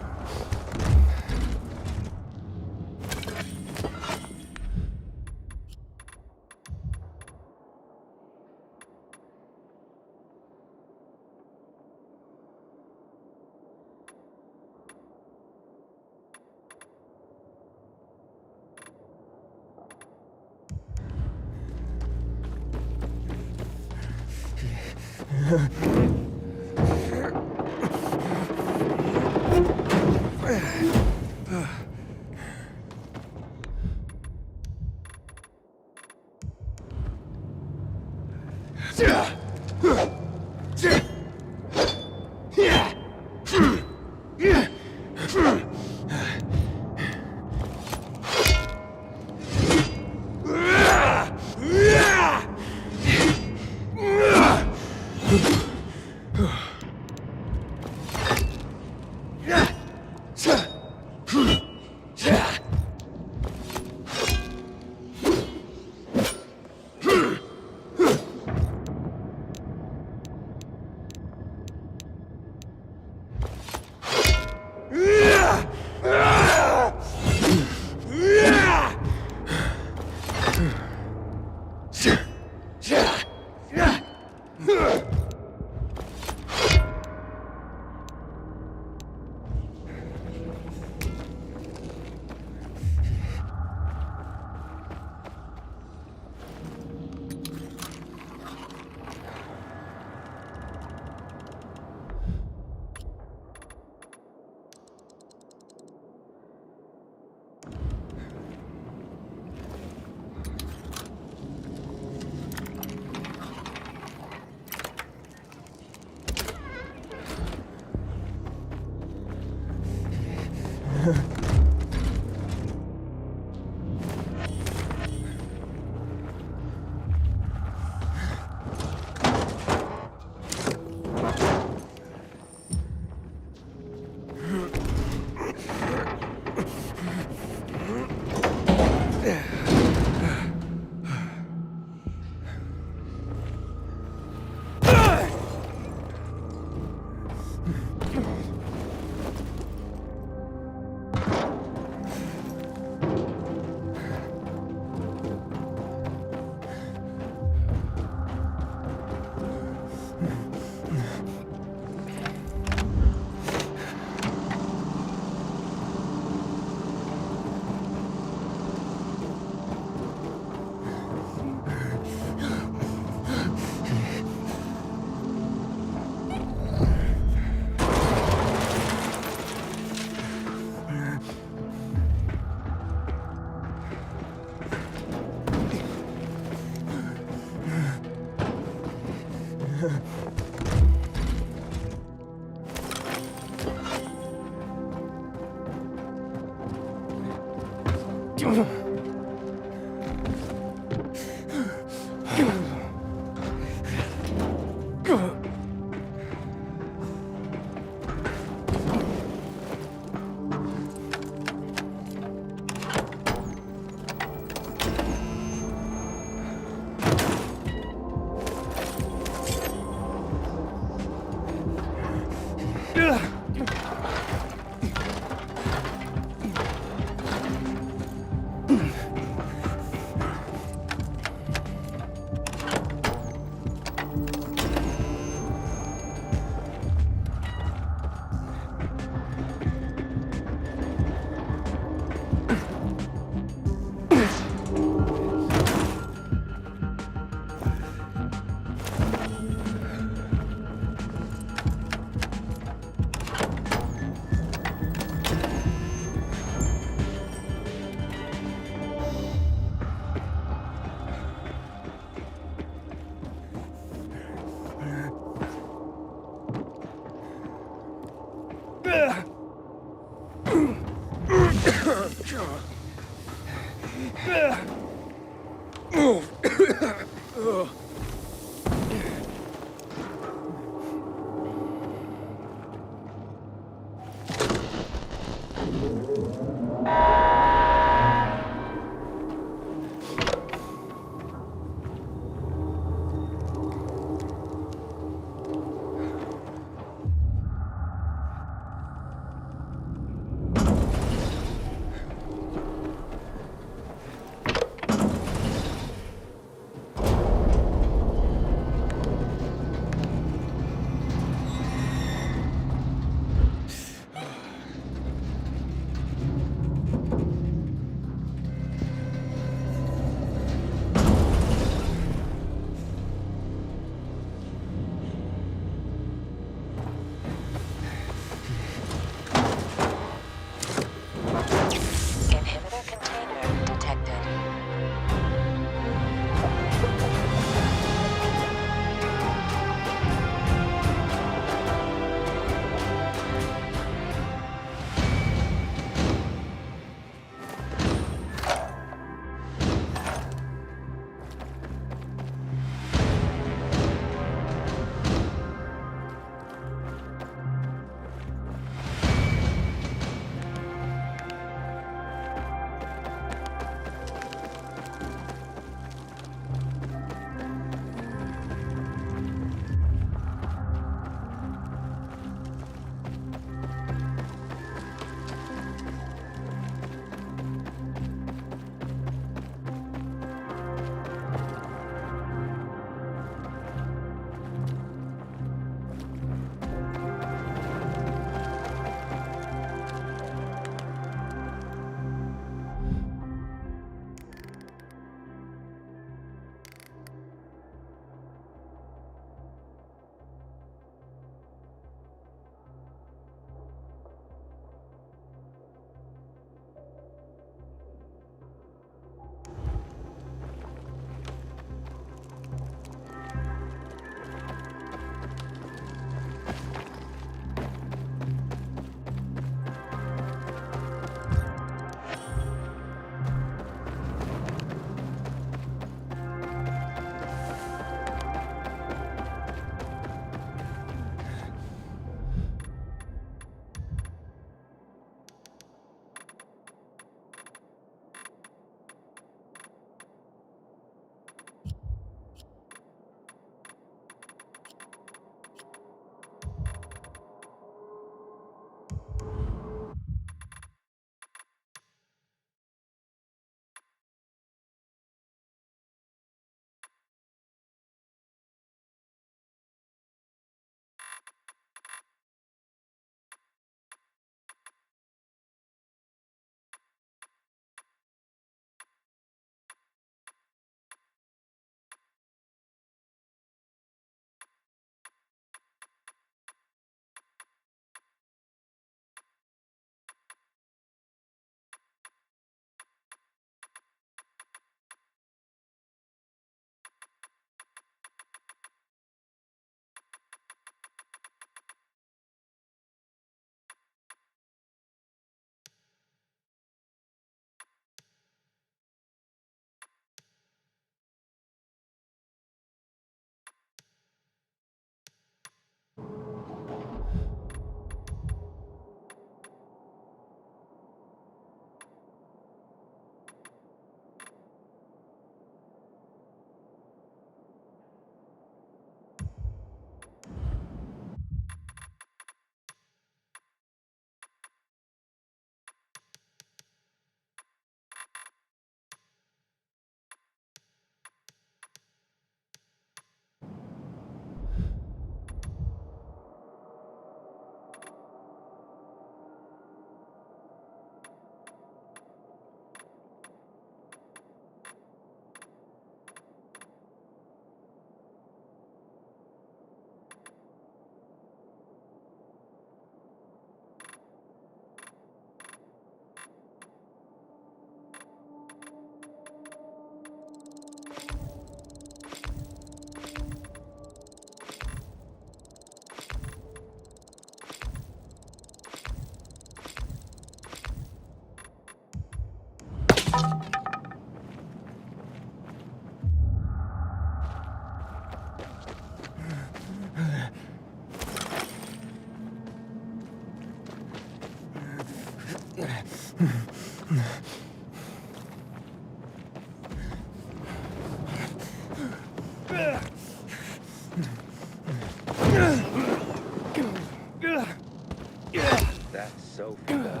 That's so fun.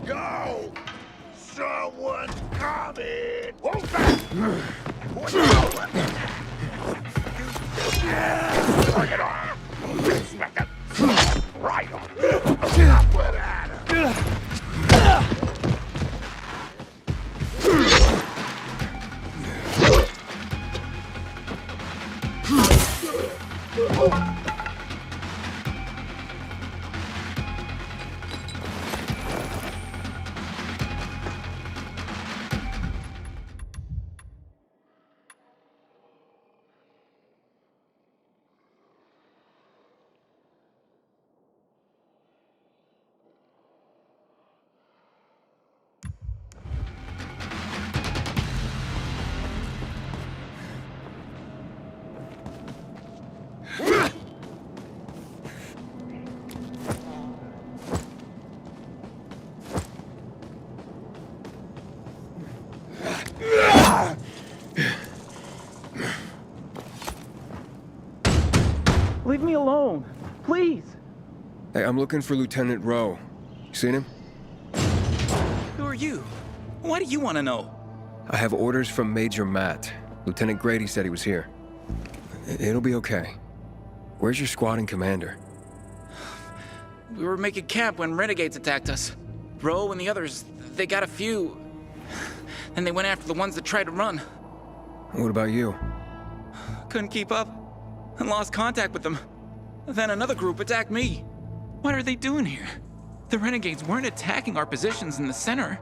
Go! Someone's coming! Hold Bring it on! Smack it right on! Up with Leave me alone, please. Hey, I'm looking for Lieutenant Rowe. You seen him? Who are you? Why do you want to know? I have orders from Major Matt. Lieutenant Grady said he was here. It'll be okay. Where's your squadron commander? We were making camp when renegades attacked us. Rowe and the others, they got a few. Then they went after the ones that tried to run. What about you? Couldn't keep up and lost contact with them. Then another group attacked me. What are they doing here? The renegades weren't attacking our positions in the center.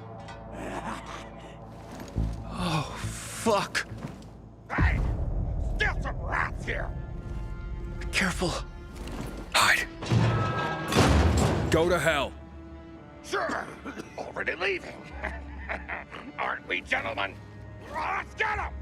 Oh, fuck. Hey! Still some rats here! Be careful. Hide. Go to hell. Sure! Already leaving. Aren't we, gentlemen? Let's get him!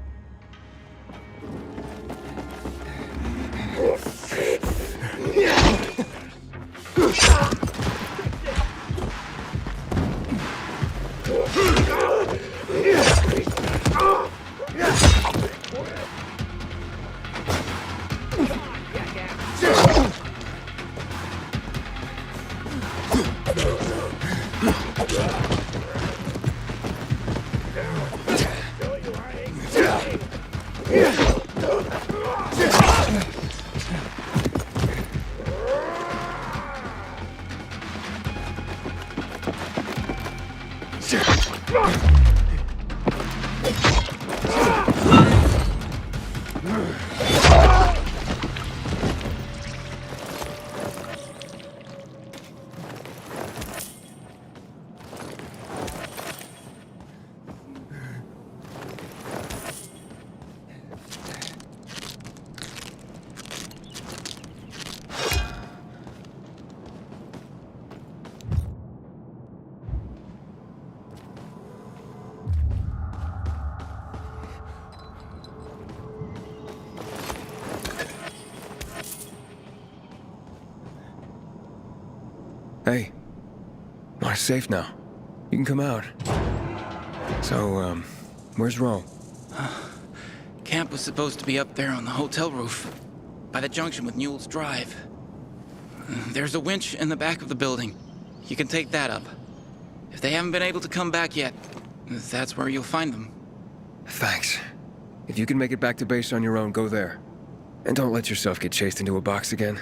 Hey, we're safe now. You can come out. So, where's Rowe? Camp was supposed to be up there on the hotel roof, by the junction with Newell's Drive. There's a winch in the back of the building. You can take that up. If they haven't been able to come back yet, that's where you'll find them. Thanks. If you can make it back to base on your own, go there. And don't let yourself get chased into a box again.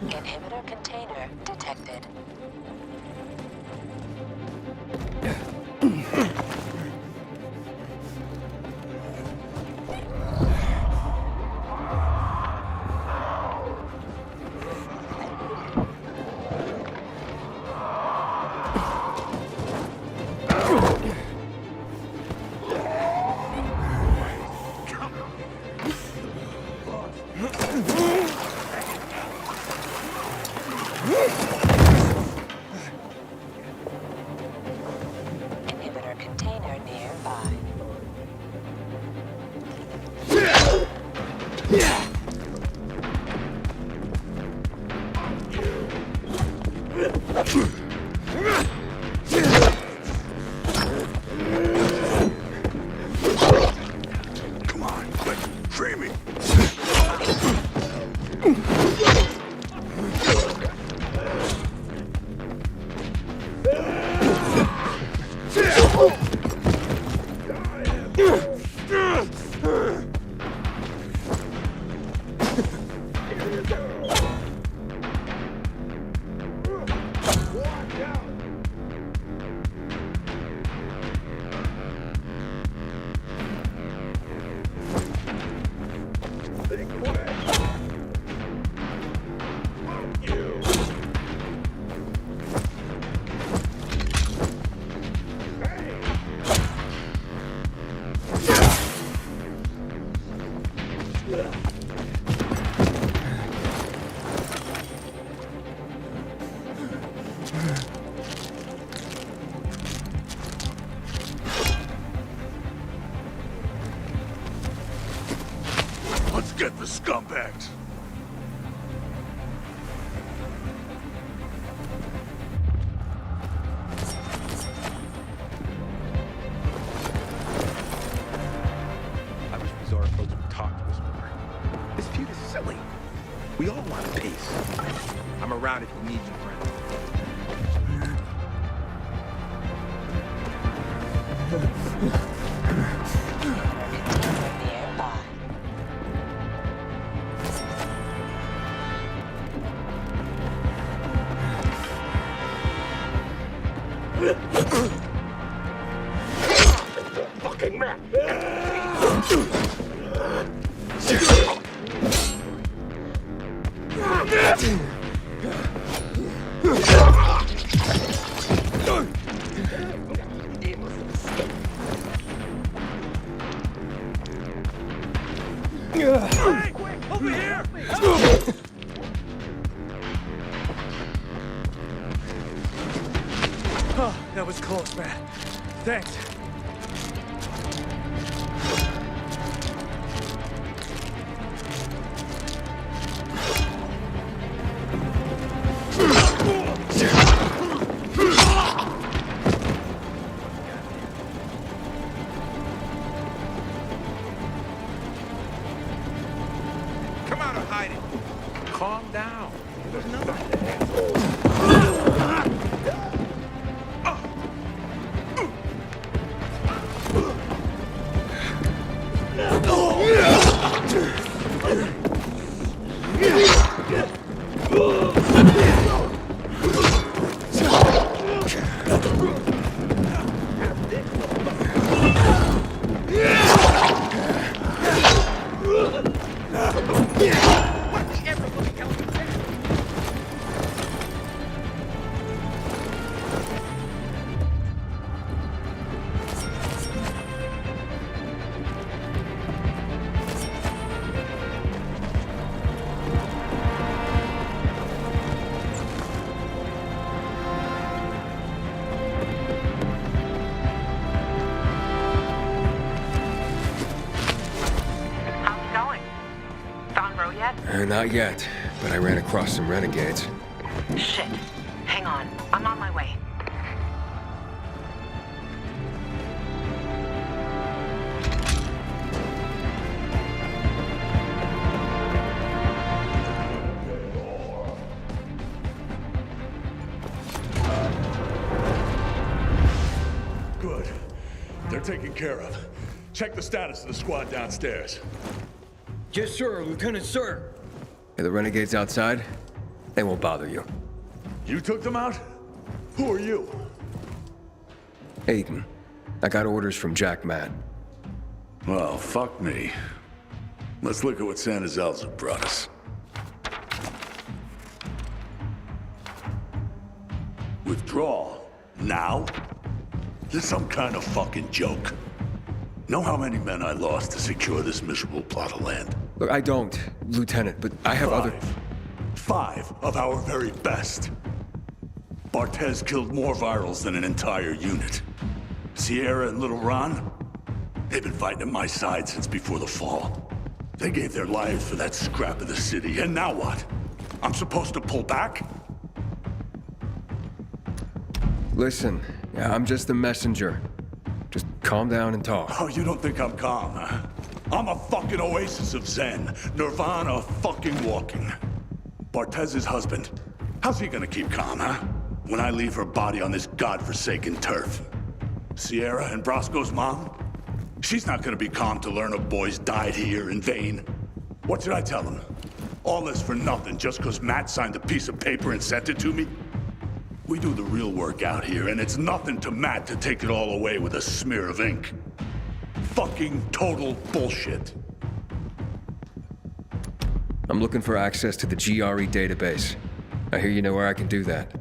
Inhibitor container detected. Inhibitor container nearby. Come on, quick, free me. Let's get the scumbags. I wish Bizarre folks would talk to us more. This feud is silly. We all want peace. I'm around if you need me, friend. Fucking man! Hey, quick, over here! Oh, that was close, man. Thanks. calm down. There's nothing to handle. Not yet, but I ran across some renegades. Shit. Hang on. I'm on my way. Good. They're taken care of. Check the status of the squad downstairs. Yes, sir, Lieutenant, sir. Are the renegades outside? They won't bother you. You took them out? Who are you? Aiden. I got orders from Jack Matt. Well, fuck me. Let's look at what Santa Zelza brought us. Withdrawal? Now? This some kind of fucking joke. Know how many men I lost to secure this miserable plot of land? Look, I don't, Lieutenant, but I have other... 5 of our very best. Bartez killed more virals than an entire unit. Sierra and Little Ron, they've been fighting at my side since before the fall. They gave their lives for that scrap of the city, and now what? I'm supposed to pull back? Listen, I'm just the messenger. Just calm down and talk. Oh, you don't think I'm calm, huh? I'm a fucking oasis of zen. Nirvana fucking walking. Bartez's husband. How's he gonna keep calm, huh? When I leave her body on this godforsaken turf. Sierra and Brosco's mom? She's not gonna be calm to learn her boys died here in vain. What should I tell them? All this for nothing just because Matt signed a piece of paper and sent it to me? We do the real work out here, and it's nothing to Matt to take it all away with a smear of ink. Fucking total bullshit. I'm looking for access to the GRE database. I hear you know where I can do that.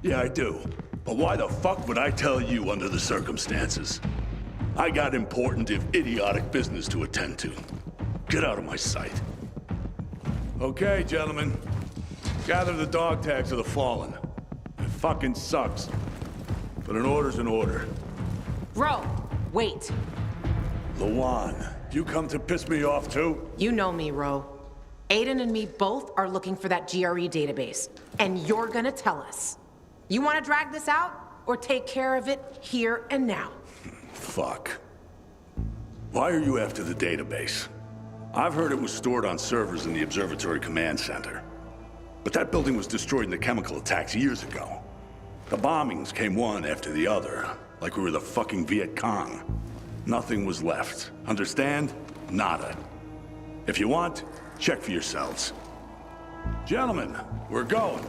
Yeah, I do. But why the fuck would I tell you under the circumstances? I got important, if idiotic, business to attend to. Get out of my sight. Okay, gentlemen. Gather the dog tags of the fallen. It fucking sucks. But an order's an order. Bro, wait. Lawan, you come to piss me off too? You know me, Ro. Aiden and me both are looking for that GRE database, and you're gonna tell us. You wanna drag this out, or take care of it here and now? Fuck. Why are you after the database? I've heard it was stored on servers in the Observatory Command Center. But that building was destroyed in the chemical attacks years ago. The bombings came one after the other, like we were the fucking Viet Cong. Nothing was left. Understand? Nada. If you want, check for yourselves. Gentlemen, we're going.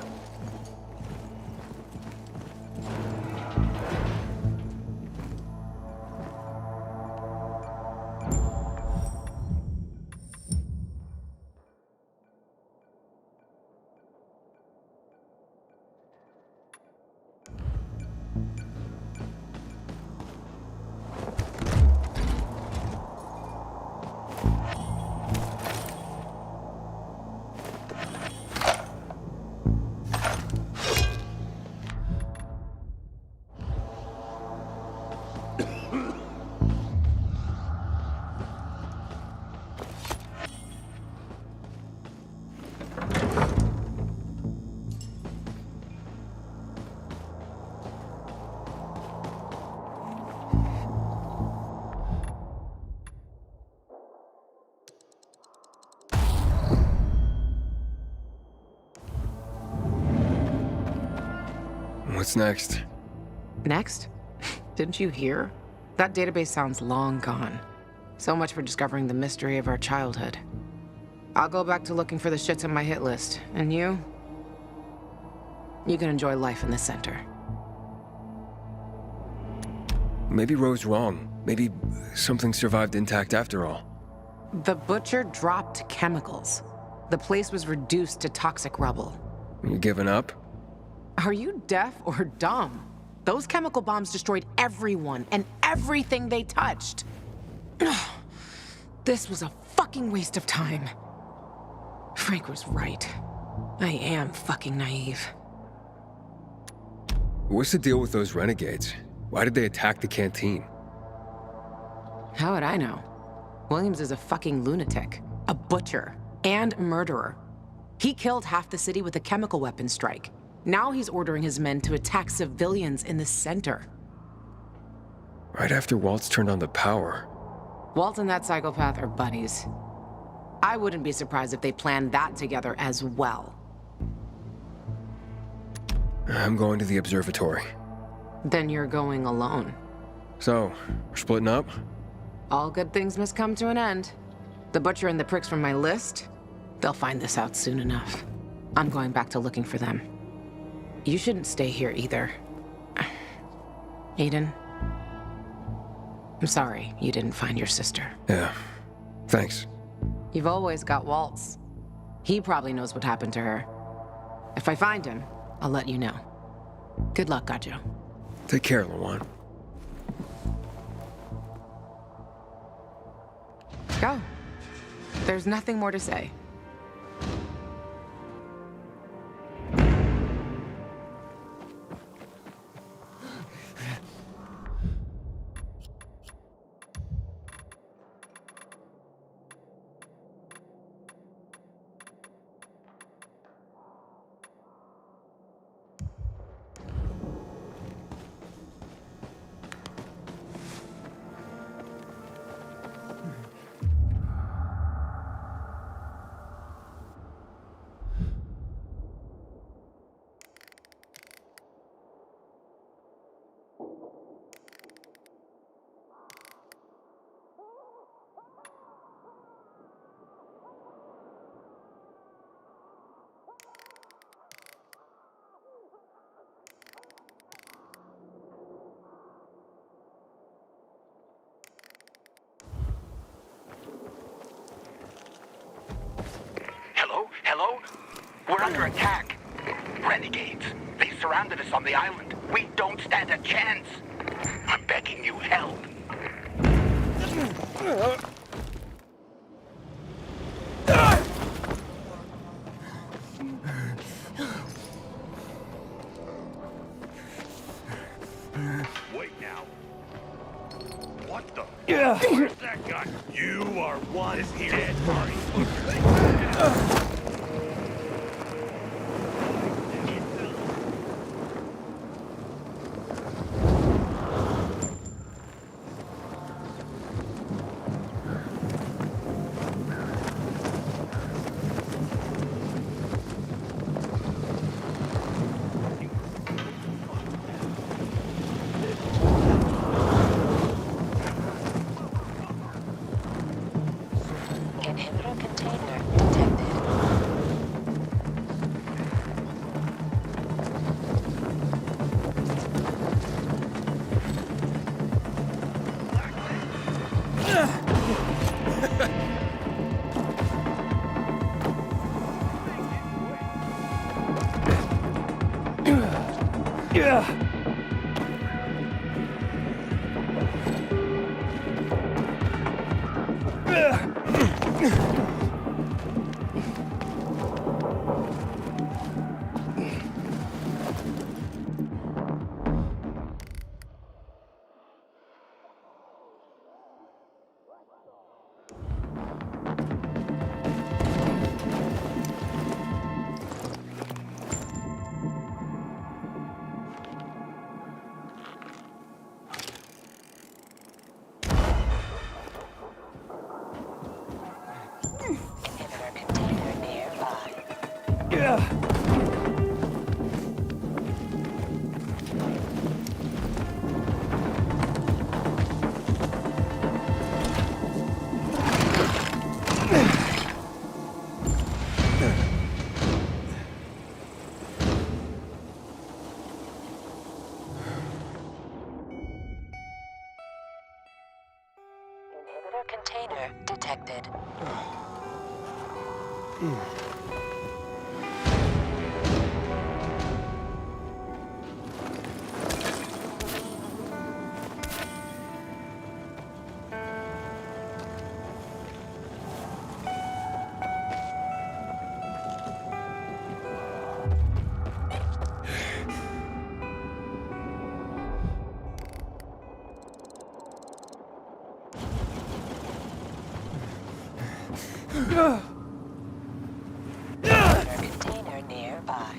What's next? Next? Didn't you hear? That database sounds long gone. So much for discovering the mystery of our childhood. I'll go back to looking for the shits on my hit list. And you? You can enjoy life in the center. Maybe Ro's wrong. Maybe something survived intact after all. The Butcher dropped chemicals. The place was reduced to toxic rubble. You giving up? Are you deaf or dumb? Those chemical bombs destroyed everyone and everything they touched. This was a fucking waste of time. Frank was right. I am fucking naive. What's the deal with those renegades? Why did they attack the canteen? How would I know? Williams is a fucking lunatic, a butcher, and murderer. He killed half the city with a chemical weapons strike. Now he's ordering his men to attack civilians in the center. Right after Waltz turned on the power. Walt and that psychopath are buddies. I wouldn't be surprised if they planned that together as well. I'm going to the observatory. Then you're going alone. So, we're splitting up? All good things must come to an end. The Butcher and the pricks from my list, they'll find this out soon enough. I'm going back to looking for them. You shouldn't stay here either. Aiden, I'm sorry you didn't find your sister. Yeah, thanks. You've always got Waltz. He probably knows what happened to her. If I find him, I'll let you know. Good luck, Gajo. Take care, Lawan. Go. There's nothing more to say. Hello? We're under attack. Renegades. They surrounded us on the island. We don't stand a chance. I'm begging you, help. Wait now. What the? Yeah. Where's that guy? You are one dead body. Inhibitor container detected. Inhibitor container detected. Container nearby.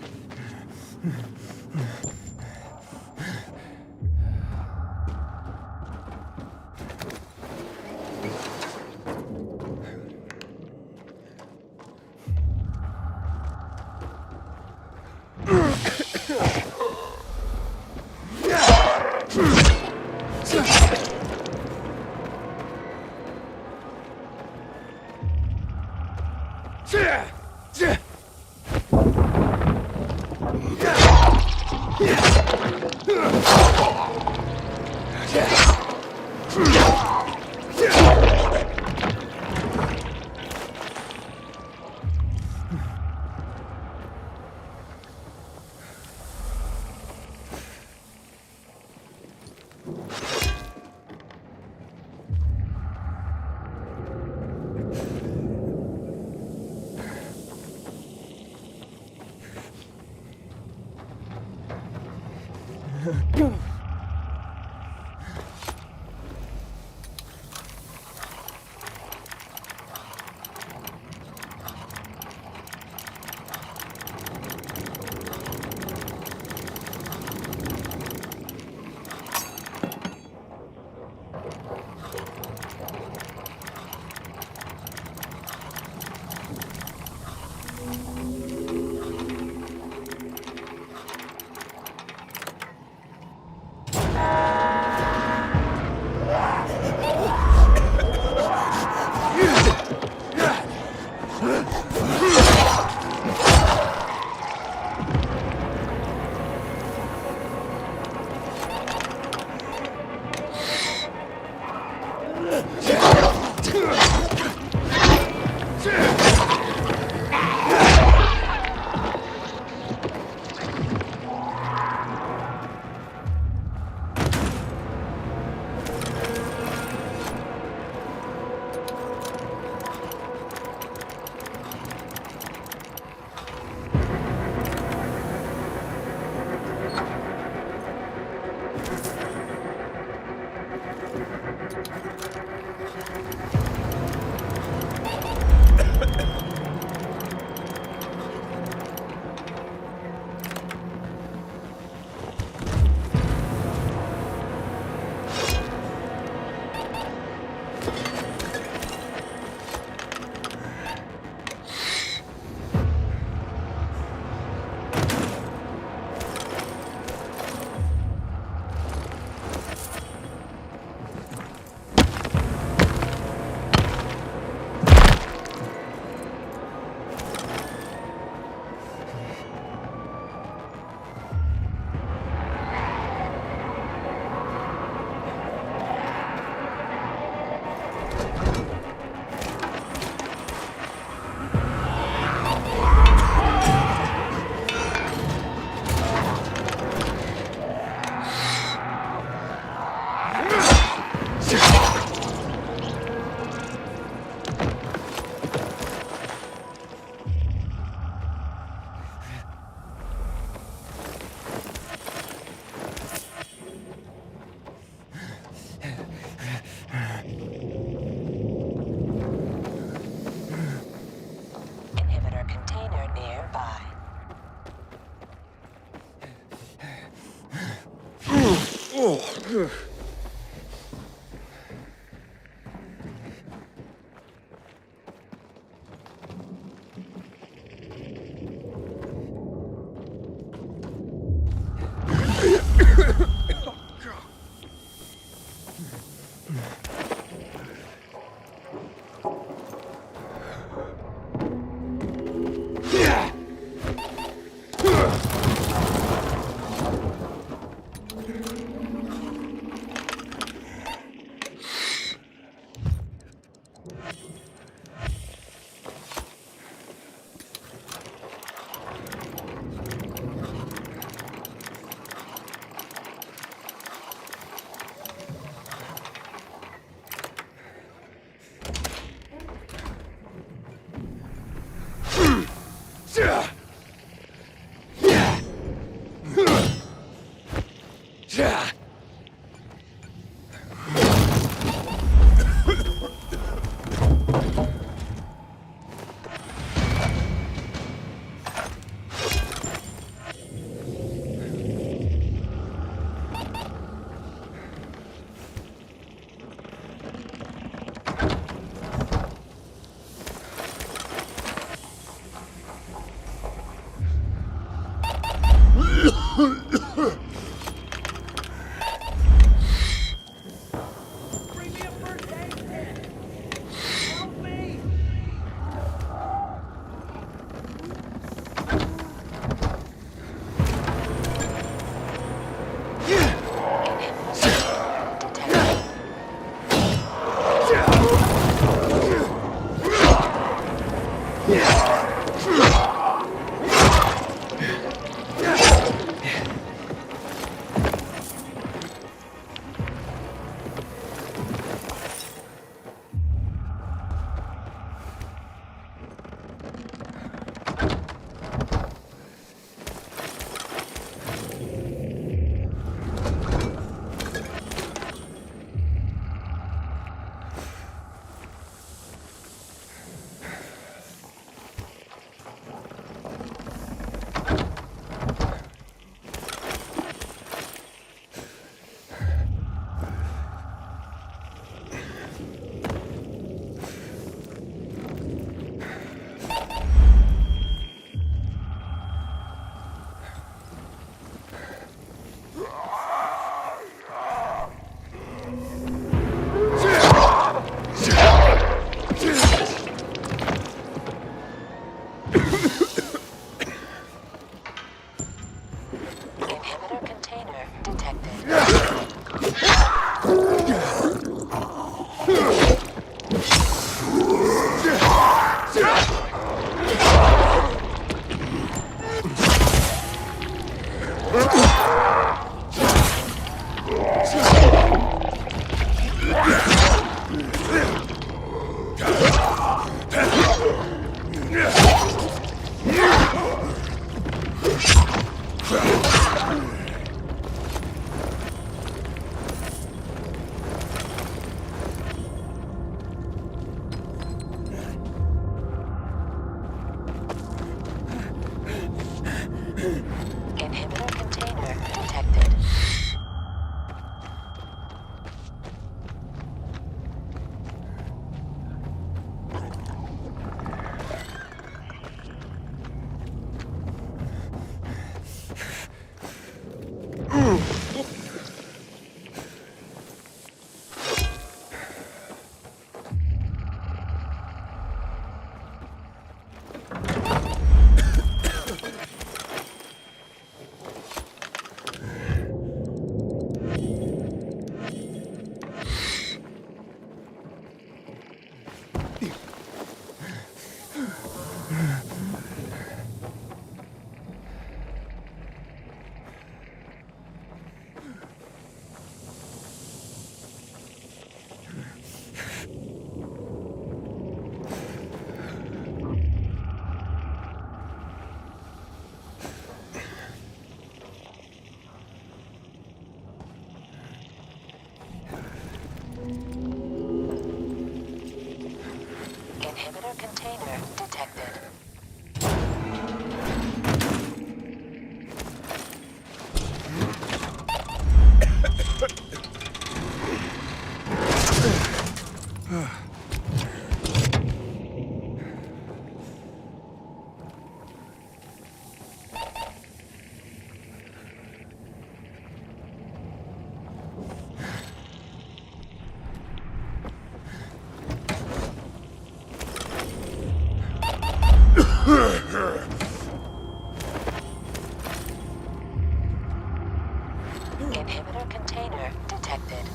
Inhibitor container detected. Inhibitor container detected.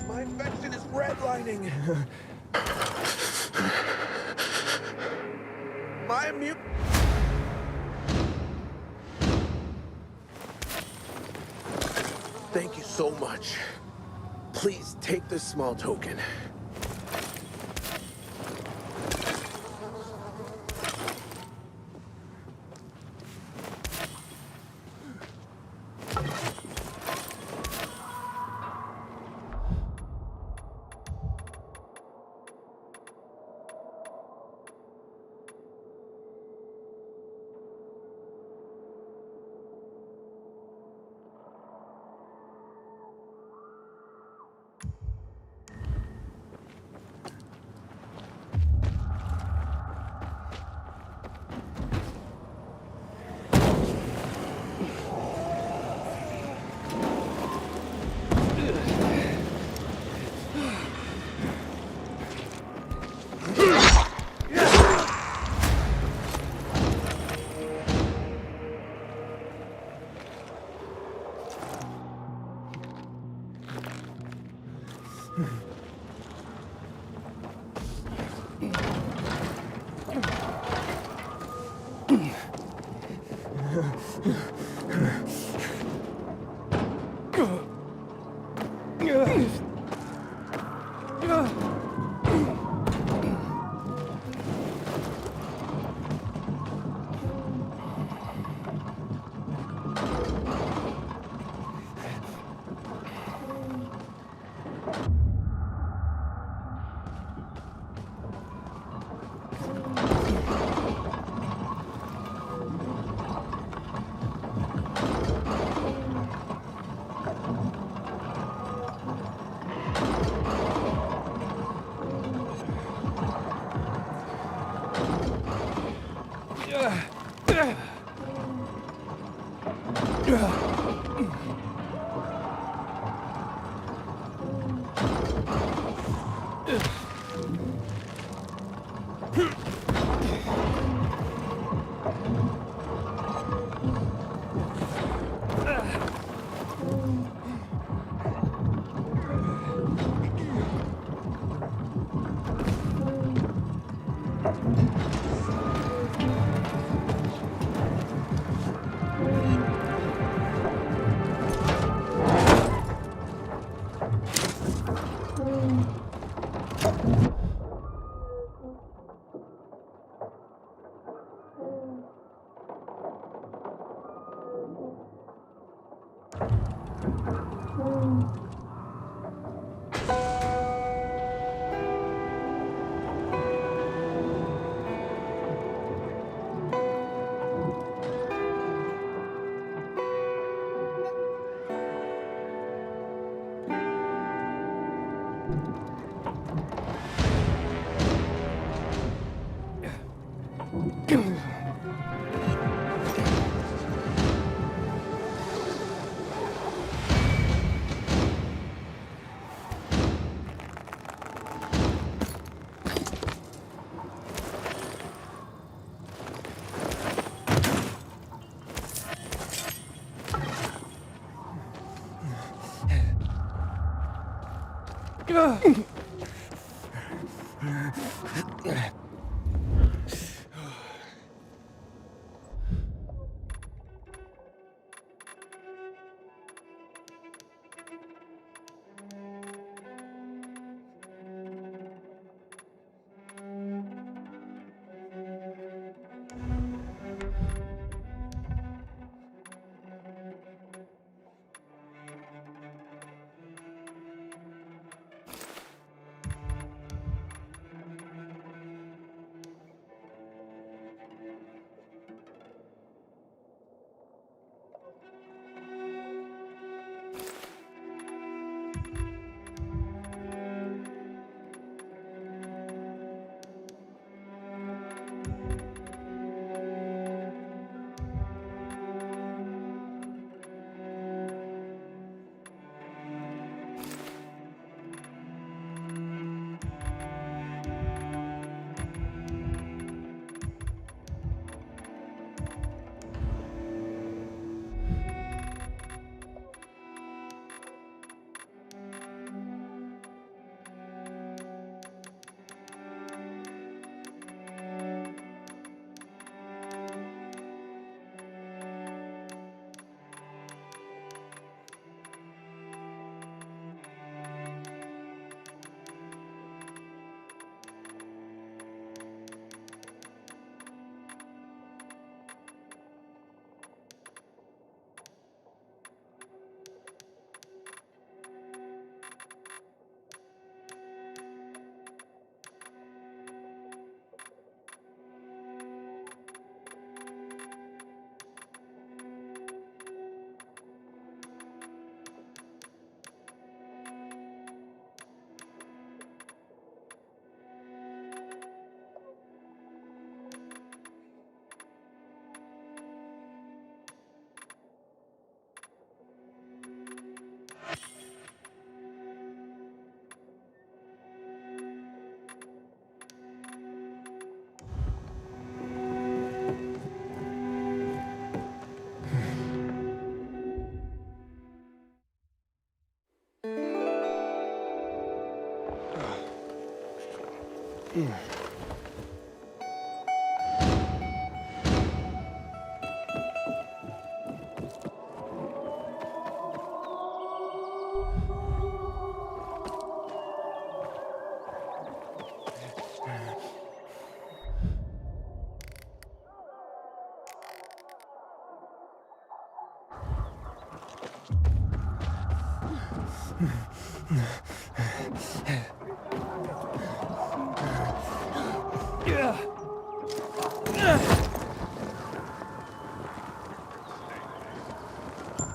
My infection is redlining. Damn you! Thank you so much. Please take this small token.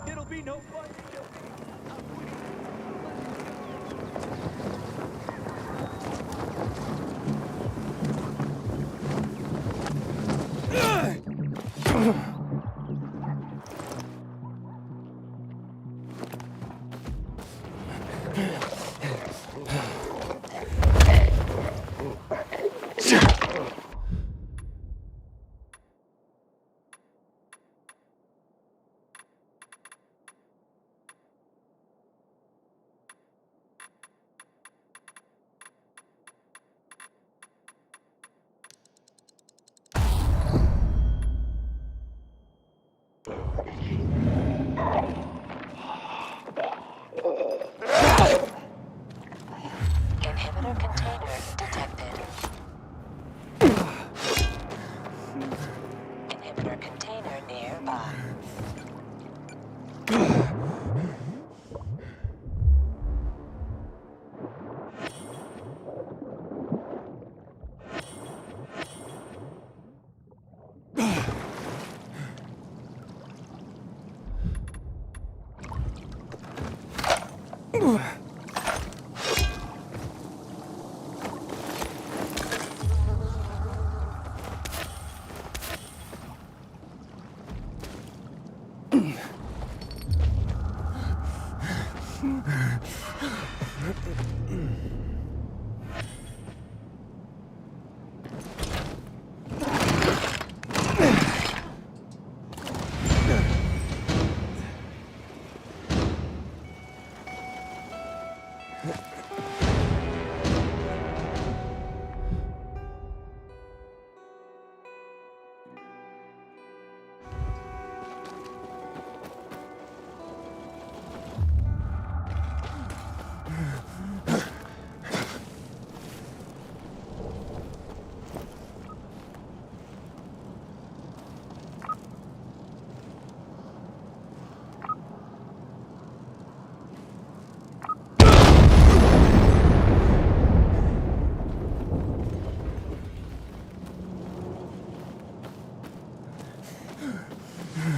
It'll be no fun. Inhibitor container detected. Inhibitor container nearby.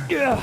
Yeah.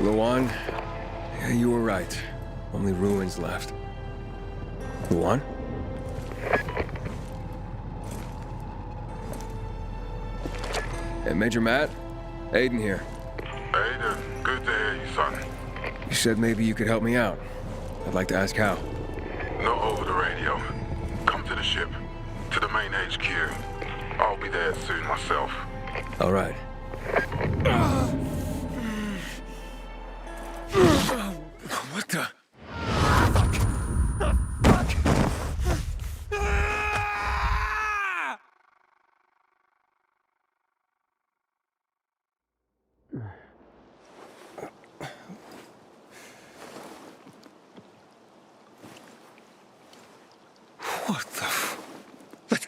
Luan, yeah, you were right. Only ruins left. Luan? Hey, Major Matt? Aiden here. Aiden, good to hear you, son. You said maybe you could help me out. I'd like to ask how. Not over the radio. Come to the ship. To the main HQ. I'll be there soon myself. All right. What the?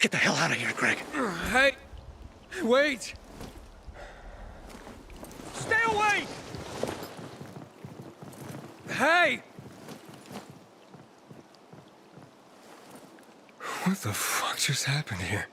get the hell out of here, Greg. Hey! Wait! Stay away! Hey! What the fuck just happened here?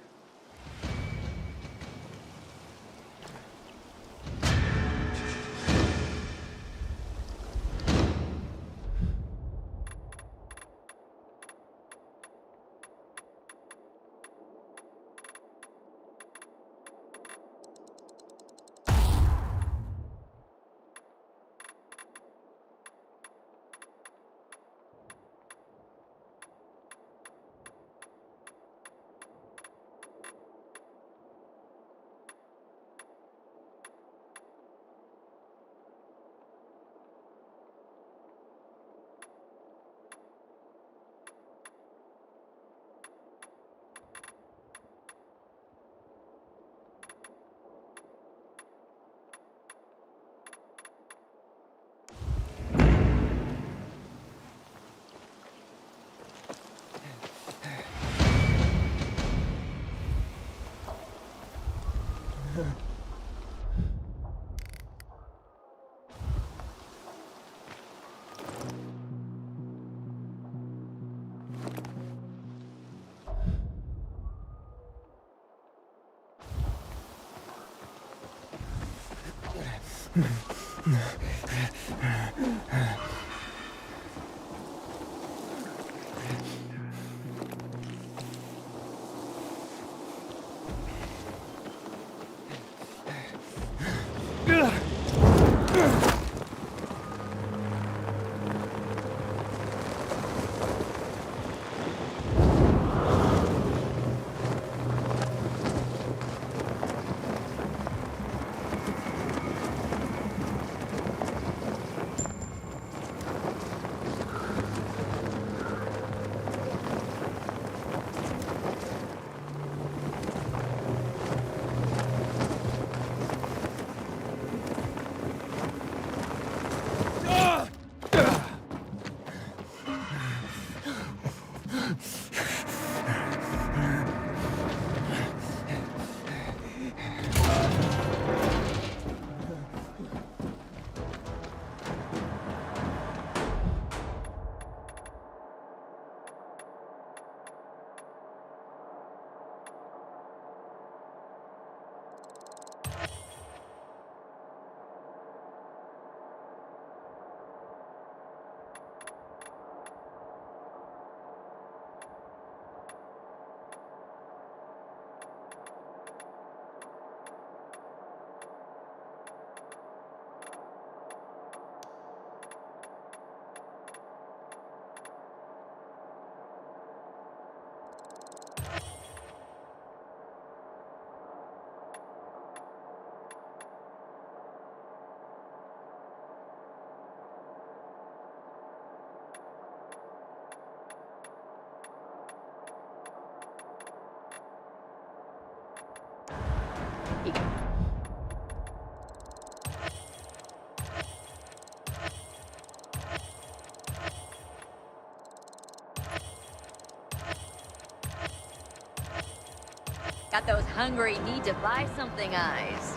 Got those hungry, need to buy something eyes.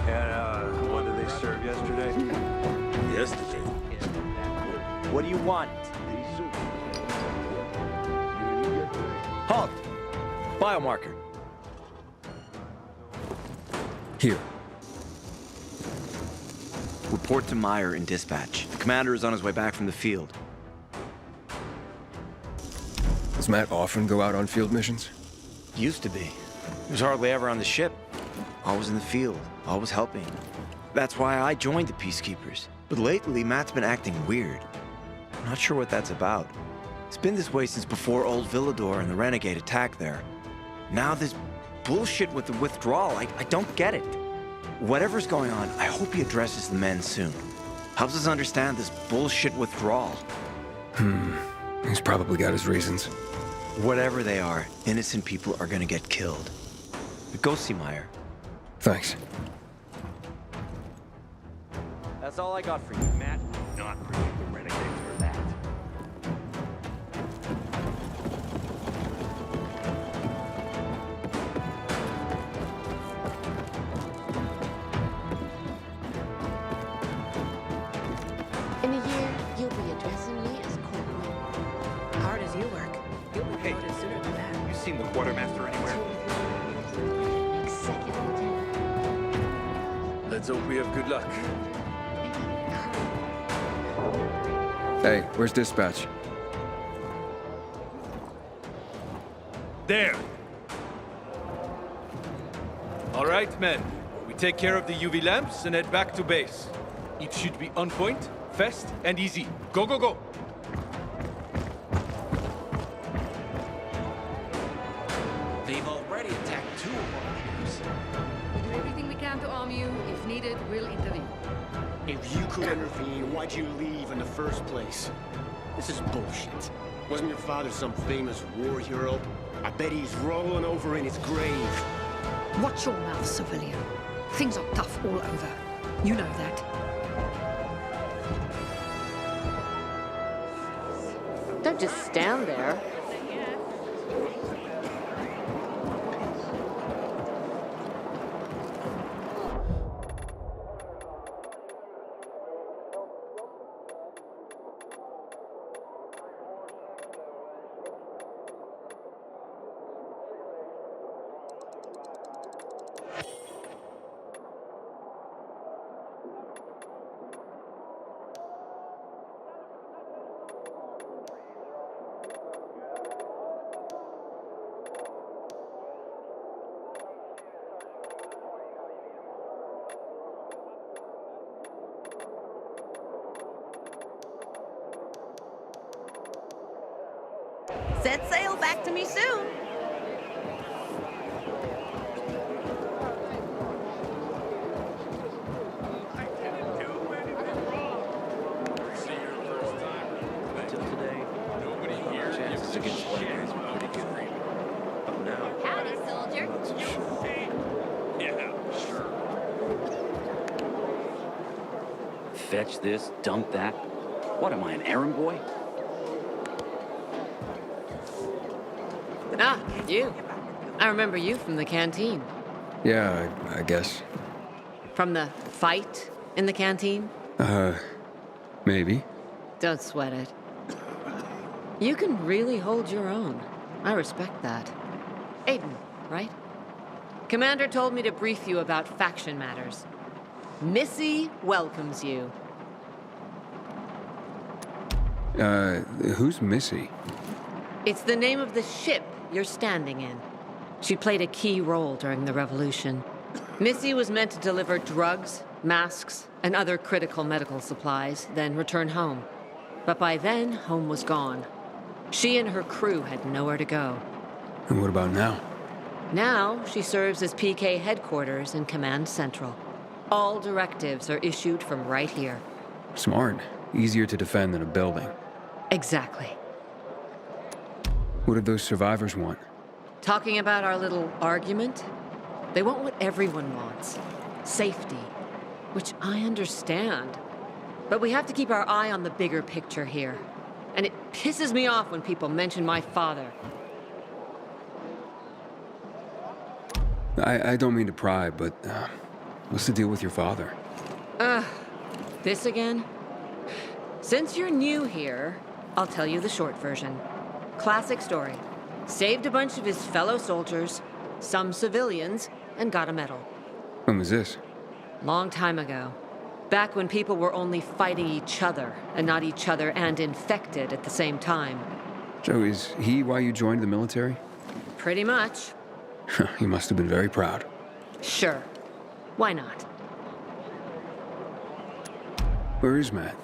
And, what did they serve yesterday? Yesterday? What do you want? Halt! Biomarker. Here. Report to Meyer in dispatch. The commander is on his way back from the field. Does Matt often go out on field missions? Used to be. He was hardly ever on the ship. Always in the field, always helping. That's why I joined the Peacekeepers. But lately, Matt's been acting weird. I'm not sure what that's about. It's been this way since before old Villador and the Renegade attack there. Now this bullshit with the withdrawal, I don't get it. Whatever's going on, I hope he addresses the men soon. Helps us understand this bullshit withdrawal. He's probably got his reasons. Whatever they are, innocent people are gonna get killed. But go see Meyer. Thanks. That's all I got for you, Matt. Not bringing the Renegades for that. Let's hope we have good luck. Hey, where's dispatch? There! All right, men. We take care of the UV lamps and head back to base. It should be on point, fast, and easy. Go, go, go! They've already attacked 2 of our leaders. We'll do everything we can to arm you. If needed, we'll intervene. If you could intervene, why'd you leave in the first place? This is bullshit. Wasn't your father some famous war hero? I bet he's rolling over in his grave. Watch your mouth, civilian. Things are tough all over. You know that. Don't just stand there. Set sail back to me soon. Chances against white guys were pretty good. But now, Howdy, soldier. I'm not so sure. Yeah, sure. Fetch this, dump that. What am I, an errand boy? Ah, you. I remember you from the canteen. Yeah, I guess. From the fight in the canteen? Maybe. Don't sweat it. You can really hold your own. I respect that. Aiden, right? Commander told me to brief you about faction matters. Missy welcomes you. Who's Missy? It's the name of the ship you're standing in. She played a key role during the revolution. Missy was meant to deliver drugs, masks, and other critical medical supplies, then return home. But by then, home was gone. She and her crew had nowhere to go. And what about now? Now, she serves as PK headquarters in Command Central. All directives are issued from right here. Smart. Easier to defend than a building. Exactly. What did those survivors want? Talking about our little argument? They want what everyone wants. Safety. Which I understand. But we have to keep our eye on the bigger picture here. And it pisses me off when people mention my father. I don't mean to pry, but what's the deal with your father? This again? Since you're new here, I'll tell you the short version. Classic story. Saved a bunch of his fellow soldiers, some civilians, and got a medal. When was this? Long time ago. Back when people were only fighting each other, and not each other and infected at the same time. So is he why you joined the military? Pretty much. He must have been very proud. Sure. Why not? Where is Matt?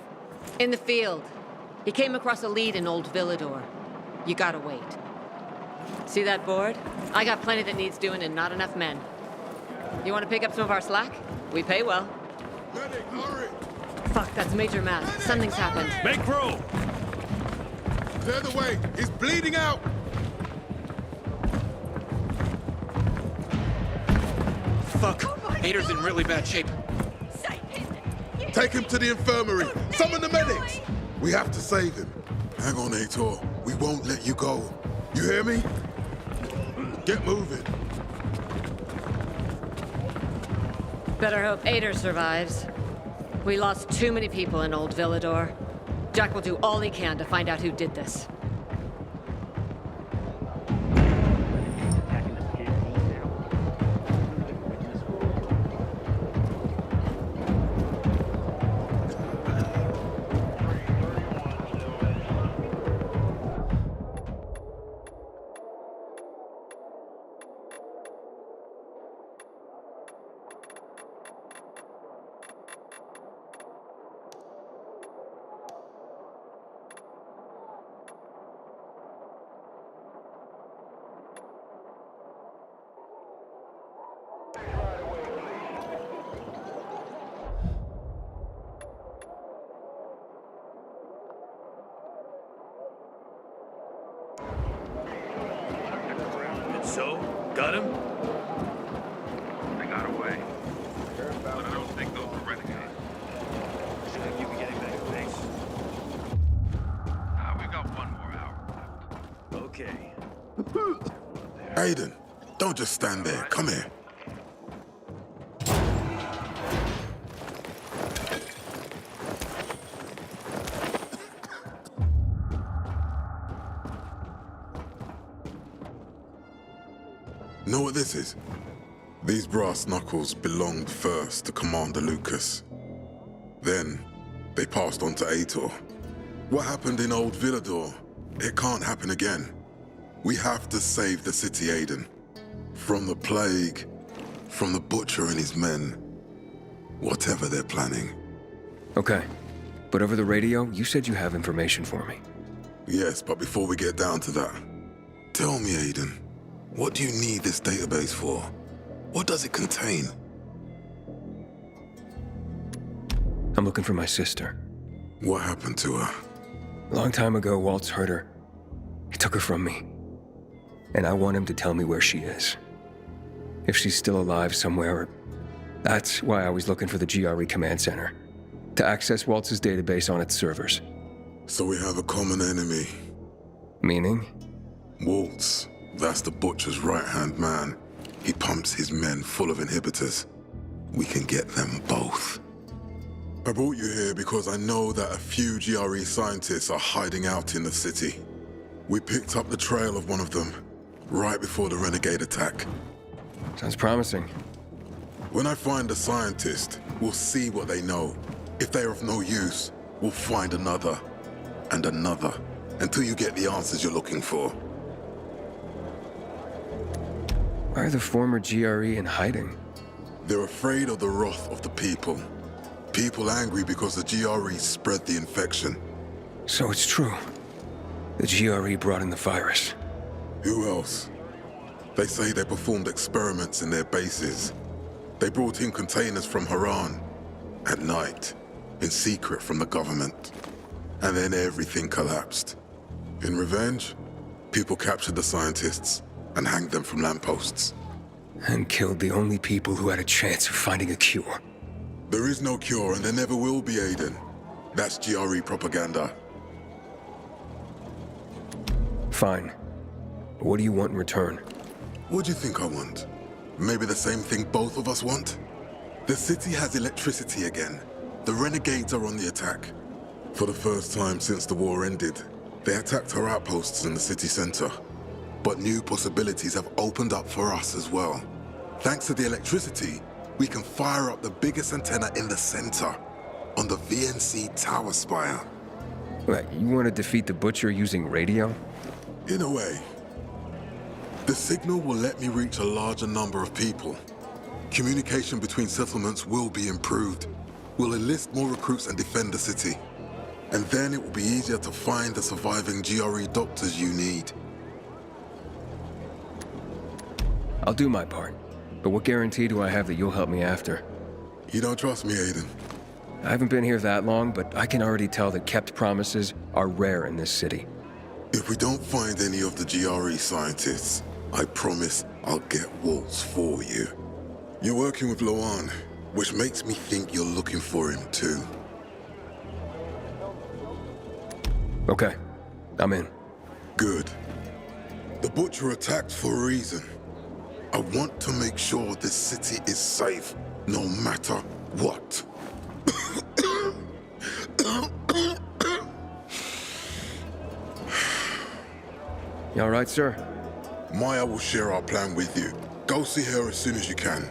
In the field. He came across a lead in Old Villador. You gotta wait. See that board? I got plenty that needs doing and not enough men. You wanna pick up some of our slack? We pay well. Medic, hurry! Fuck, that's Major Matt. Something's happened. Make room! Clear the way! He's bleeding out! Fuck! Hader's in really bad shape. Take him to the infirmary! Summon the medics! We have to save him. Hang on, Aitor. We won't let you go. You hear me? Get moving. Better hope Ader survives. We lost too many people in Old Villador. Jack will do all he can to find out who did this. So, got him? They got away. But I don't think those were renegades. Should have you be getting back to base. We've got 1 more hour left. Okay. Aiden, don't just stand there. Come here. Know what this is? These brass knuckles belonged first to Commander Lucas. Then, they passed on to Aitor. What happened in Old Villador, it can't happen again. We have to save the city, Aiden. From the plague, from the Butcher and his men. Whatever they're planning. Okay. But over the radio, you said you have information for me. Yes, but before we get down to that, tell me, Aiden, what do you need this database for? What does it contain? I'm looking for my sister. What happened to her? A long time ago, Waltz hurt her. He took her from me. And I want him to tell me where she is. If she's still alive somewhere. That's why I was looking for the GRE command center. To access Waltz's database on its servers. So we have a common enemy. Meaning? Waltz. That's the Butcher's right-hand man. He pumps his men full of inhibitors. We can get them both. I brought you here because I know that a few GRE scientists are hiding out in the city. We picked up the trail of one of them, right before the renegade attack. Sounds promising. When I find a scientist, we'll see what they know. If they're of no use, we'll find another, and another, until you get the answers you're looking for. Why are the former GRE in hiding? They're afraid of the wrath of the people. People angry because the GRE spread the infection. So it's true. The GRE brought in the virus. Who else? They say they performed experiments in their bases. They brought in containers from Haran. At night. In secret from the government. And then everything collapsed. In revenge, people captured the scientists and hanged them from lampposts. And killed the only people who had a chance of finding a cure. There is no cure, and there never will be, Aiden. That's GRE propaganda. Fine. But what do you want in return? What do you think I want? Maybe the same thing both of us want? The city has electricity again. The renegades are on the attack. For the first time since the war ended, they attacked our outposts in the city center. But new possibilities have opened up for us as well. Thanks to the electricity, we can fire up the biggest antenna in the center, on the VNC tower spire. What, you want to defeat the Butcher using radio? In a way. The signal will let me reach a larger number of people. Communication between settlements will be improved. We'll enlist more recruits and defend the city. And then it will be easier to find the surviving GRE doctors you need. I'll do my part. But what guarantee do I have that you'll help me after? You don't trust me, Aiden? I haven't been here that long, but I can already tell that kept promises are rare in this city. If we don't find any of the GRE scientists, I promise I'll get Waltz for you. You're working with Loan, which makes me think you're looking for him too. Okay, I'm in. Good. The Butcher attacked for a reason. I want to make sure this city is safe, no matter what. You all right, sir? Maya will share our plan with you. Go see her as soon as you can.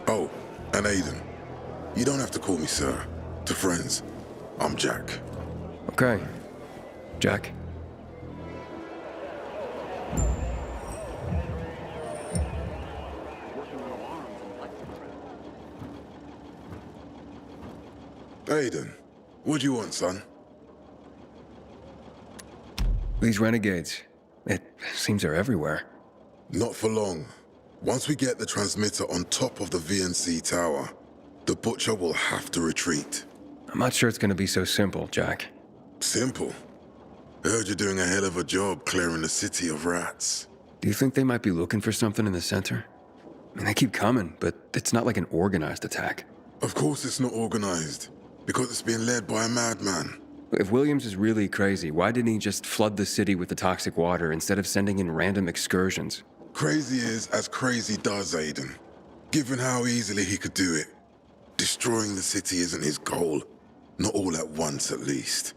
Oh, and Aiden, you don't have to call me sir. To friends, I'm Jack. Okay. Jack. Aiden, what do you want, son? These renegades. It seems they're everywhere. Not for long. Once we get the transmitter on top of the VNC tower, the Butcher will have to retreat. I'm not sure it's gonna be so simple, Jack. Simple? I heard you're doing a hell of a job clearing the city of rats. Do you think they might be looking for something in the center? I mean, they keep coming, but it's not like an organized attack. Of course it's not organized, because it's being led by a madman. If Williams is really crazy, why didn't he just flood the city with the toxic water instead of sending in random excursions? Crazy is as crazy does, Aiden. Given how easily he could do it. Destroying the city isn't his goal. Not all at once, at least.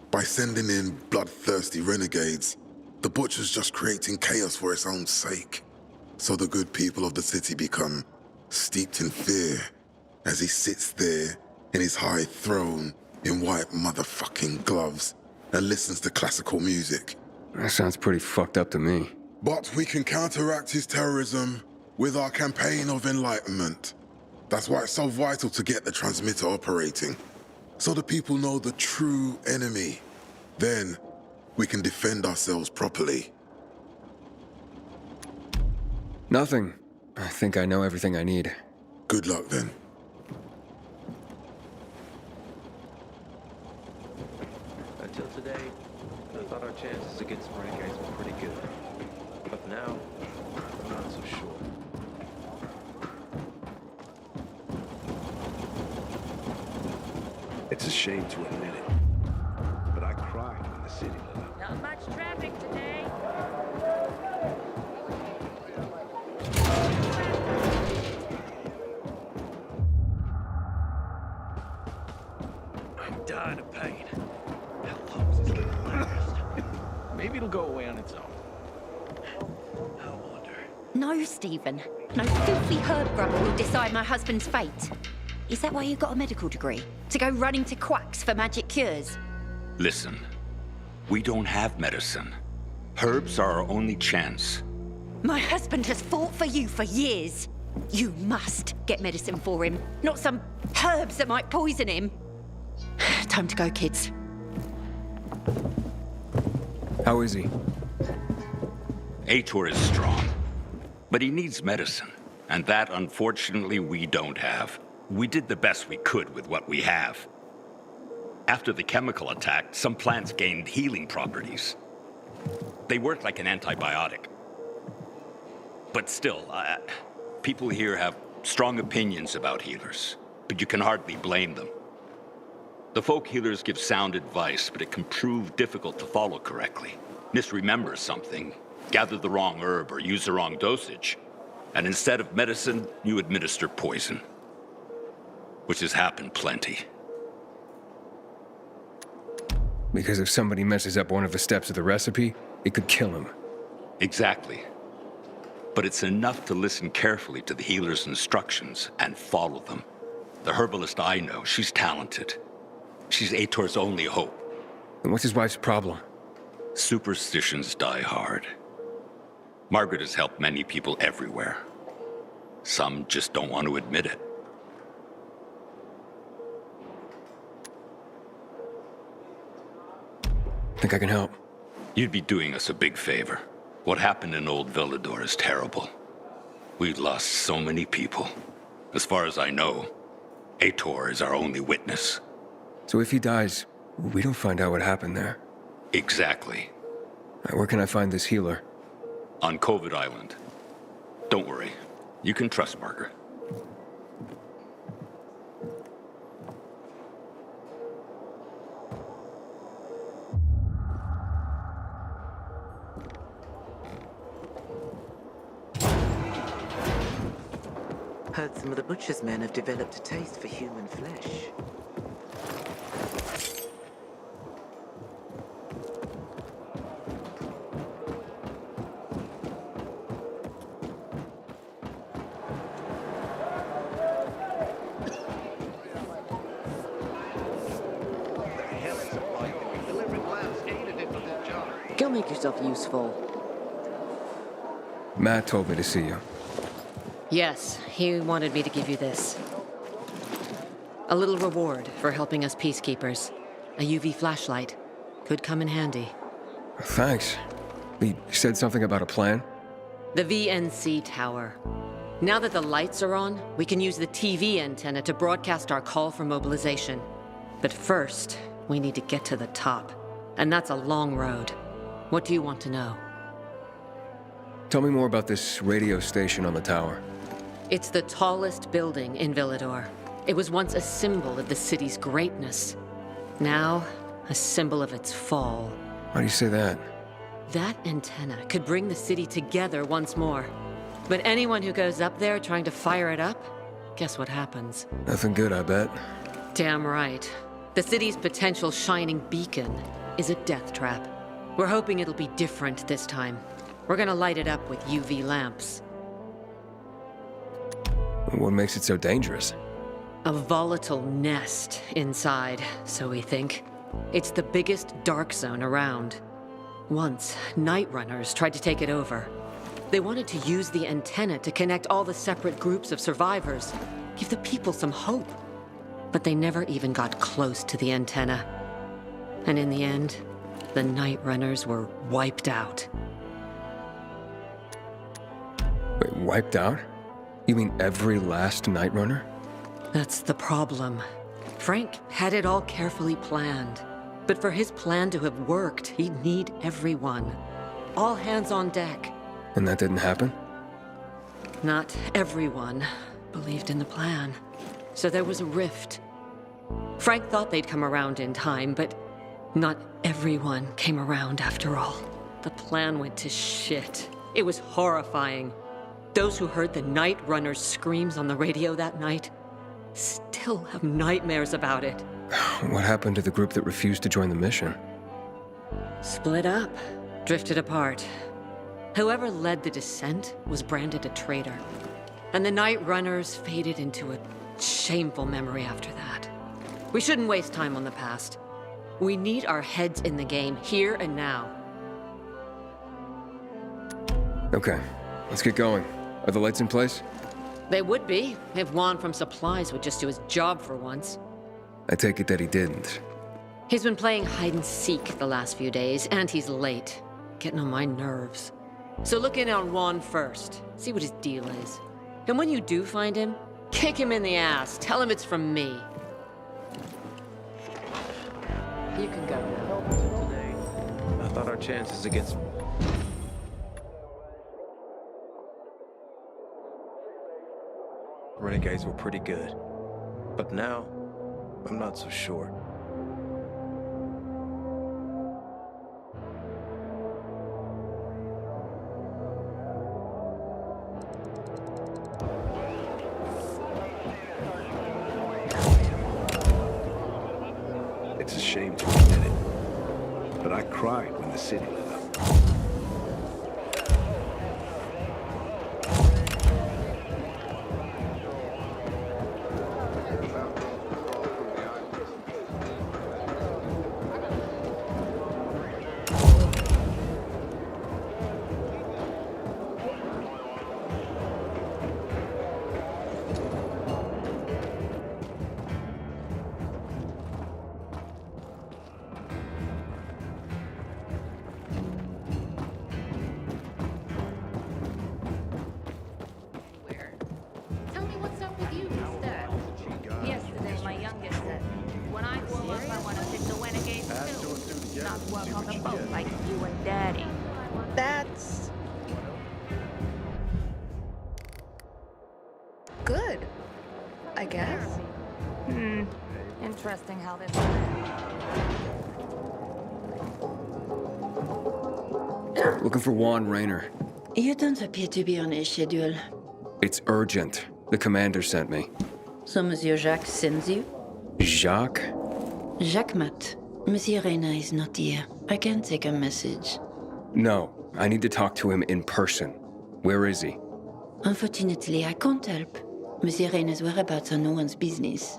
By sending in bloodthirsty renegades, the Butcher's just creating chaos for its own sake. So the good people of the city become steeped in fear as he sits there in his high throne in white motherfucking gloves and listens to classical music. That sounds pretty fucked up to me. But we can counteract his terrorism with our campaign of enlightenment. That's why it's so vital to get the transmitter operating, so the people know the true enemy. Then we can defend ourselves properly. Nothing. I think I know everything I need. Good luck then. Until today, I thought our chances against renegades were pretty good. But now, I'm not so sure. It's a shame to admit it, but I cried when the city lit up. Not much traffic today. I'm dying of pain. How long is this gonna last? Maybe it'll go away on its own. I wonder. No, Stephen. No filthy herb grubber will decide my husband's fate. Is that why you got a medical degree? To go running to quacks for magic cures? Listen, we don't have medicine. Herbs are our only chance. My husband has fought for you for years. You must get medicine for him, not some herbs that might poison him. Time to go, kids. How is he? Ator is strong, but he needs medicine, and that, unfortunately, we don't have. We did the best we could with what we have. After the chemical attack, some plants gained healing properties. They work like an antibiotic. But still, people here have strong opinions about healers, but you can hardly blame them. The folk healers give sound advice, but it can prove difficult to follow correctly. Misremember something, gather the wrong herb, or use the wrong dosage, and instead of medicine, you administer poison. Which has happened plenty. Because if somebody messes up one of the steps of the recipe, it could kill him. Exactly. But it's enough to listen carefully to the healer's instructions and follow them. The herbalist I know, she's talented. She's Ator's only hope. And what's his wife's problem? Superstitions die hard. Margaret has helped many people everywhere. Some just don't want to admit it. Think I can help? You'd be doing us a big favor. What happened in Old Villador is terrible. We've lost so many people. As far as I know, Ator is our only witness. So if he dies, we don't find out what happened there. Exactly. Where can I find this healer? On COVID Island. Don't worry. You can trust Margaret. Heard some of the butcher's men have developed a taste for human flesh. Go make yourself useful. Matt told me to see you. Yes, he wanted me to give you this. A little reward for helping us peacekeepers. A UV flashlight. Could come in handy. Thanks. He said something about a plan? The VNC tower. Now that the lights are on, we can use the TV antenna to broadcast our call for mobilization. But first, we need to get to the top. And that's a long road. What do you want to know? Tell me more about this radio station on the tower. It's the tallest building in Villador. It was once a symbol of the city's greatness. Now, a symbol of its fall. Why do you say that? That antenna could bring the city together once more. But anyone who goes up there trying to fire it up, guess what happens? Nothing good, I bet. Damn right. The city's potential shining beacon is a death trap. We're hoping it'll be different this time. We're gonna light it up with UV lamps. What makes it so dangerous? A volatile nest inside, so we think. It's the biggest dark zone around. Once, Night Runners tried to take it over. They wanted to use the antenna to connect all the separate groups of survivors, give the people some hope. But they never even got close to the antenna. And in the end, the Night Runners were wiped out. Wait, wiped out? You mean every last Night Runner? That's the problem. Frank had it all carefully planned. But for his plan to have worked, he'd need everyone. All hands on deck. And that didn't happen? Not everyone believed in the plan. So there was a rift. Frank thought they'd come around in time, but not everyone came around after all. The plan went to shit. It was horrifying. Those who heard the Night Runner's screams on the radio that night still have nightmares about it. What happened to the group that refused to join the mission? Split up, drifted apart. Whoever led the descent was branded a traitor. And the Night Runners faded into a shameful memory after that. We shouldn't waste time on the past. We need our heads in the game, here and now. Okay, let's get going. Are the lights in place? They would be, if Juan from Supplies would just do his job for once. I take it that he didn't. He's been playing hide and seek the last few days, and he's late. Getting on my nerves. So look in on Juan first. See what his deal is. And when you do find him, kick him in the ass. Tell him it's from me. You can go now. Today, I thought our chances against... Renegades were pretty good. But now, I'm not so sure. It's a shame to admit it, but I cried when the city lit up. Tell me what's up with you, mister. Yesterday, my youngest said, when I grow up, I want to pick the renegades too. Not work on the boat like you and Daddy. That's good, I guess. Interesting how this... Looking for Juan Raynor. You don't appear to be on a schedule. It's urgent. The commander sent me. So Monsieur Jacques sends you? Jacques? Jacques Mat. Monsieur Reyna is not here. I can take a message. No, I need to talk to him in person. Where is he? Unfortunately, I can't help. Monsieur Reyna's whereabouts are no one's business.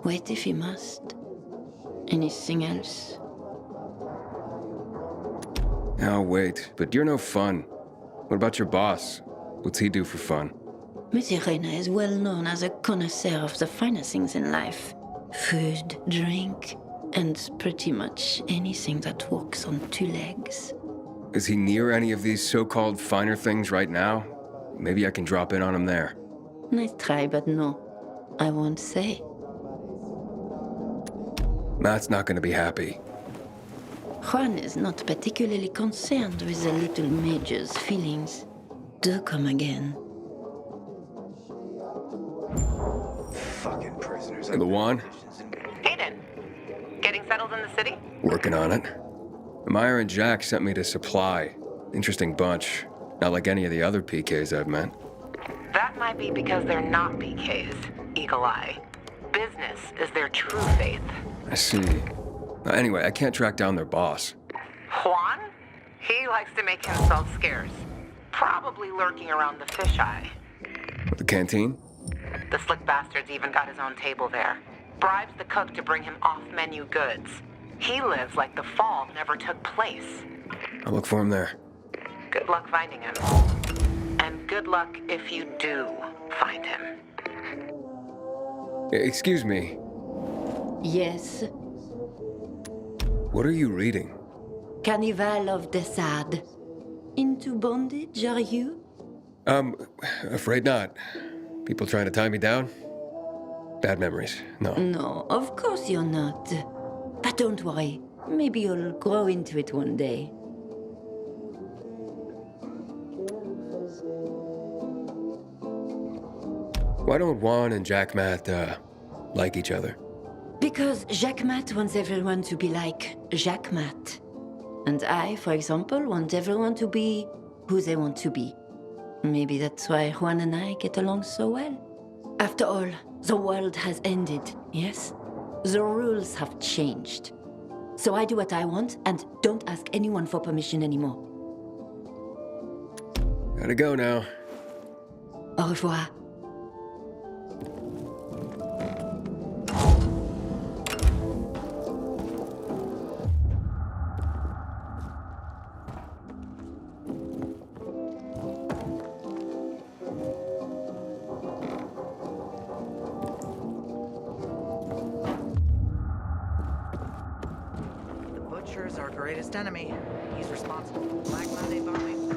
Wait if you must. Anything else? I'll wait, but you're no fun. What about your boss? What's he do for fun? Monsieur Reyna is well known as a connoisseur of the finer things in life. Food, drink, and pretty much anything that walks on two legs. Is he near any of these so-called finer things right now? Maybe I can drop in on him there. Nice try, but no. I won't say. Matt's not gonna be happy. Juan is not particularly concerned with the little major's feelings. do come again. Fucking prisoners. The one? Aiden, getting settled in the city? Working on it. Meyer and Jack sent me to Supply. Interesting bunch. Not like any of the other PKs I've met. That might be because they're not PKs, Eagle Eye. Business is their true faith. I see. Anyway, I can't track down their boss. Juan? He likes to make himself scarce. Probably lurking around the fisheye. The canteen? The slick bastard's even got his own table there. Bribes the cook to bring him off-menu goods. He lives like the fall never took place. I'll look for him there. Good luck finding him. And good luck if you do find him. Excuse me. Yes, What are you reading? Carnival of the Sad. Into bondage, are you? Afraid not. People trying to tie me down? Bad memories. No. No, of course you're not. But don't worry. Maybe you'll grow into it one day. Why don't Juan and Jack Matt, like each other? Because Jacques Mat wants everyone to be like Jacques Mat. And I, for example, want everyone to be who they want to be. Maybe that's why Juan and I get along so well. After all, the world has ended, yes? The rules have changed. So I do what I want and don't ask anyone for permission anymore. Gotta go now. Au revoir. Butcher's our greatest enemy. He's responsible for Black Monday bombing 2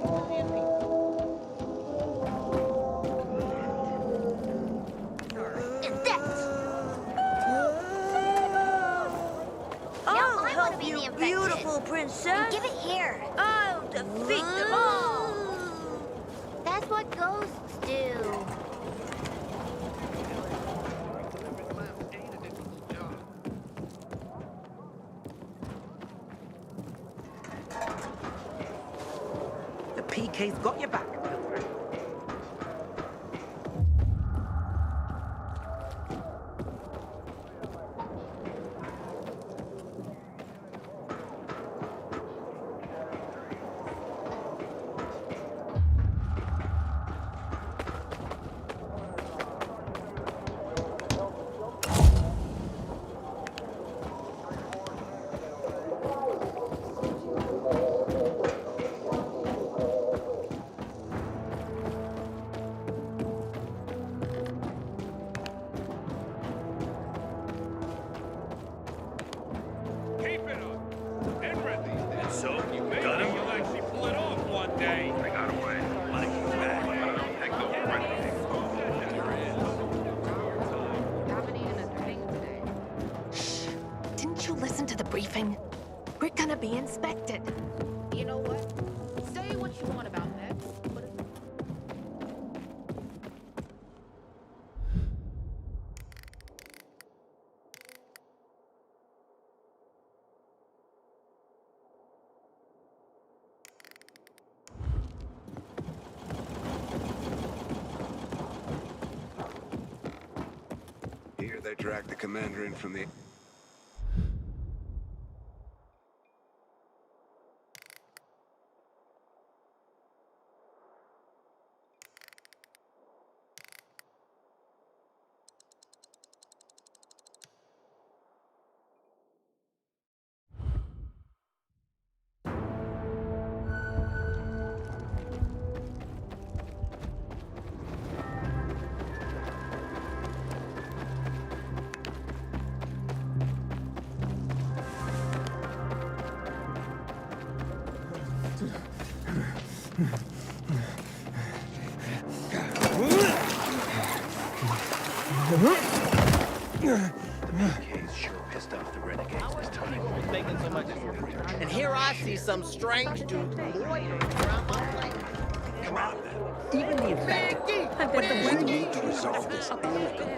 million people. I'll help you, beautiful princess. Give it here. I'll defeat them all. That's what ghosts do. The PK's got your back, Mildred. Keep it up. Everything. And so, you got him? You'll actually pull it off one day. I got away. Money's back. Heck, go Shh. Didn't you listen to the briefing? We're gonna be inspected. You know what? Say what you want about that. Here they dragged the commander in from the... PK's sure pissed off the renegades this time. Making so much. And here I see some strange dude loitering around my place. crowd. Even the infected. But the We need to resolve this amicably.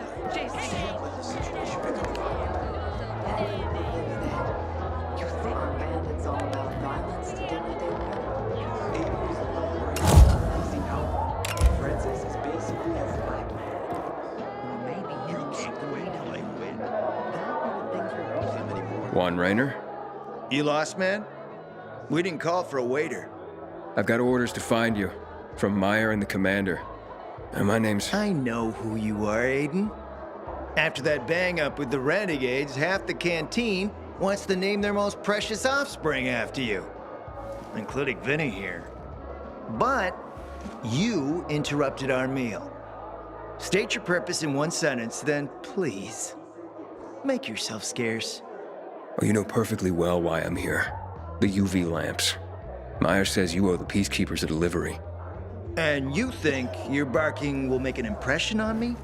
You think bandits all about violence to do what they want? Francis is basically a black man. Maybe you Can't wait till I win. Juan Raynor? You lost, man? We didn't call for a waiter. I've got orders to find you. From Meyer and the commander. And my name's... I know who you are, Aiden. After that bang-up with the Renegades, half the canteen wants to name their most precious offspring after you. Including Vinny here. But you interrupted our meal. State your purpose in one sentence, then please, make yourself scarce. Oh, you know perfectly well why I'm here. The UV lamps. Meyer says you owe the Peacekeepers a delivery. And you think your barking will make an impression on me?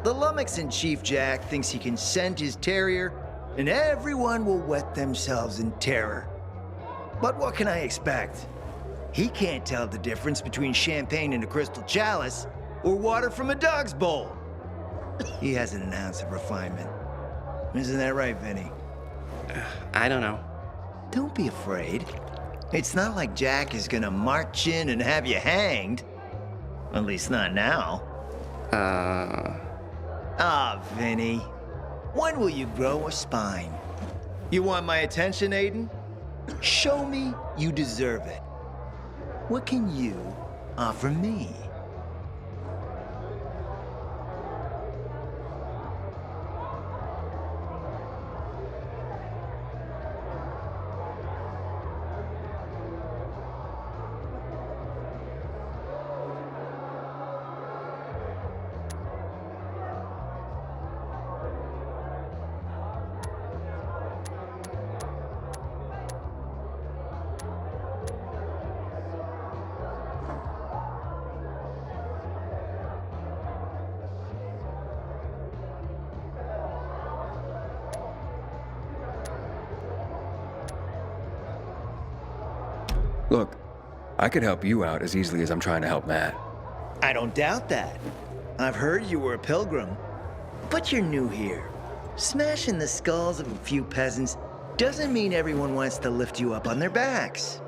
The lummox-in Chief Jack thinks he can scent his terrier, and everyone will wet themselves in terror. But what can I expect? He can't tell the difference between champagne in a crystal chalice or water from a dog's bowl. He hasn't an ounce of refinement. Isn't that right, Vinny? I don't know. Don't be afraid. It's not like Jack is gonna march in and have you hanged. At least not now. Ah, Vinny. When will you grow a spine? You want my attention, Aiden? Show me you deserve it. What can you offer me? Look, I could help you out as easily as I'm trying to help Matt. I don't doubt that. I've heard you were a pilgrim. But you're new here. Smashing the skulls of a few peasants doesn't mean everyone wants to lift you up on their backs.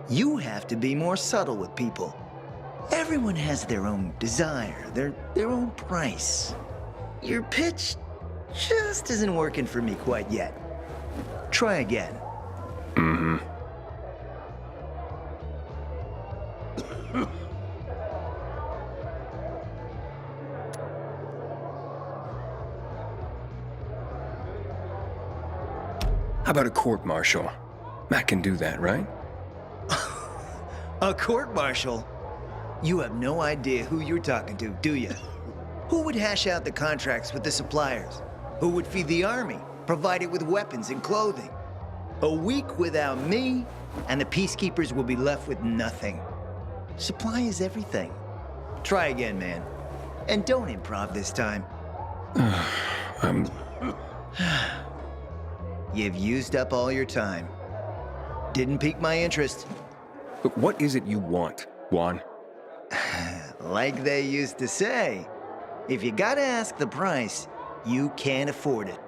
You have to be more subtle with people. Everyone has their own desire, their own price. Your pitch just isn't working for me quite yet. Try again. Mm-hmm. How about a court-martial? Matt can do that, right? A court-martial? You have no idea who you're talking to, do you? Who would hash out the contracts with the suppliers? Who would feed the army, provide it with weapons and clothing? A week without me, and the Peacekeepers will be left with nothing. Supply is everything. Try again, man. And don't improv this time. You've used up all your time. Didn't pique my interest. But what is it you want, Juan? Like they used to say, if you gotta ask the price, you can't afford it.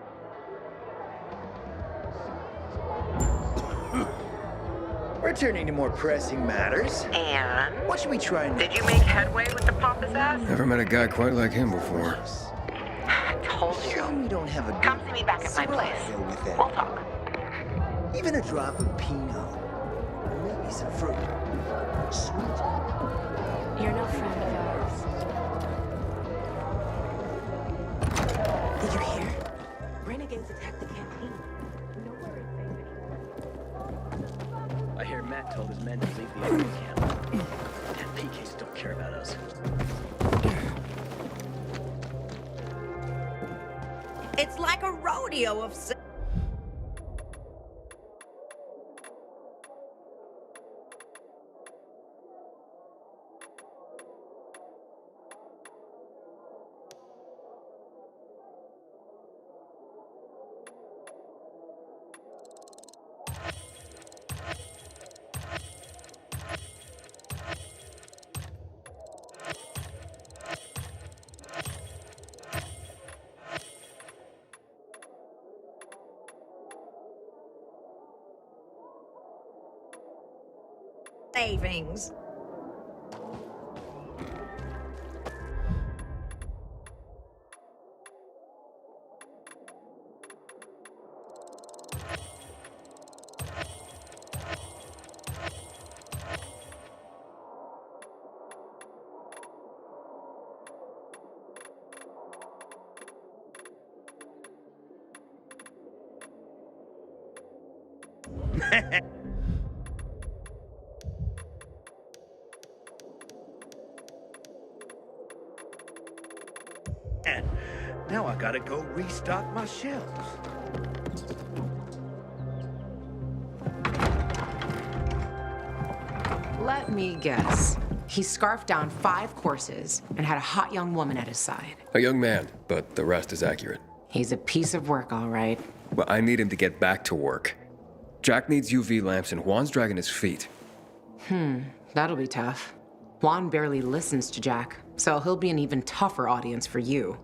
Returning to more pressing matters. And? What should we try now? Did you make headway with the pompous ass? Never met a guy quite like him before. I told you. We don't have a Come see me back at my place. We'll talk. Even a drop of Pinot. Maybe some fruit. Sweet. You're no friend of ours. Did you hear? Renegades attacked the canteen. Nowhere is safe anymore. I hear Matt told his men to leave the enemy camp. Damn PKs don't care about us. It's like a rodeo of... savings. Now I gotta go restock my shelves. Let me guess. He scarfed down 5 courses and had a hot young woman at his side. A young man, but the rest is accurate. He's a piece of work, all right. Well, I need him to get back to work. Jack needs UV lamps and Juan's dragging his feet. That'll be tough. Juan barely listens to Jack, so he'll be an even tougher audience for you.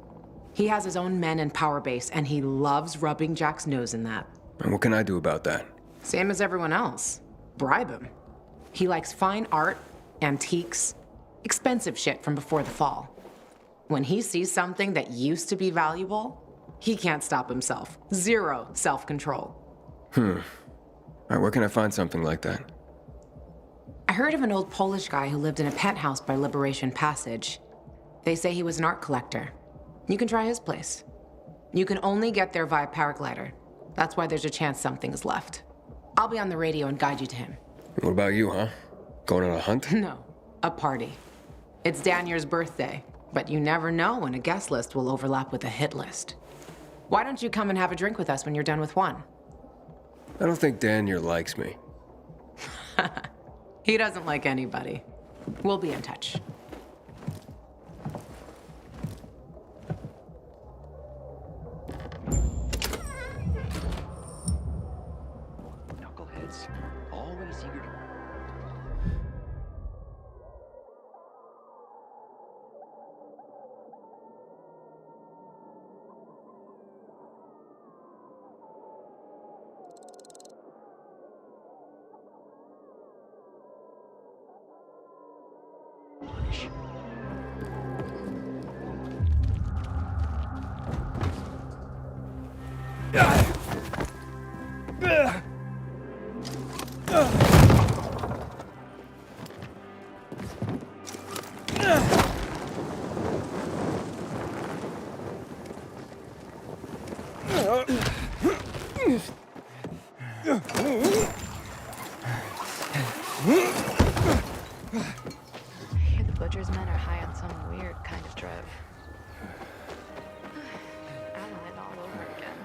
He has his own men and power base, and he loves rubbing Jack's nose in that. And what can I do about that? Same as everyone else. Bribe him. He likes fine art, antiques, expensive shit from before the fall. When he sees something that used to be valuable, he can't stop himself. 0 self-control. All right, where can I find something like that? I heard of an old Polish guy who lived in a penthouse by Liberation Passage. They say he was an art collector. You can try his place. You can only get there via paraglider. That's why there's a chance something is left. I'll be on the radio and guide you to him. What about you, huh? Going on a hunt? No, a party. It's Danier's birthday, but you never know when a guest list will overlap with a hit list. Why don't you come and have a drink with us when you're done with Juan? I don't think Danier likes me. He doesn't like anybody. We'll be in touch. Knuckleheads, always eager to... I hear the butcher's men are high on some weird kind of drug. Adelaide all over again.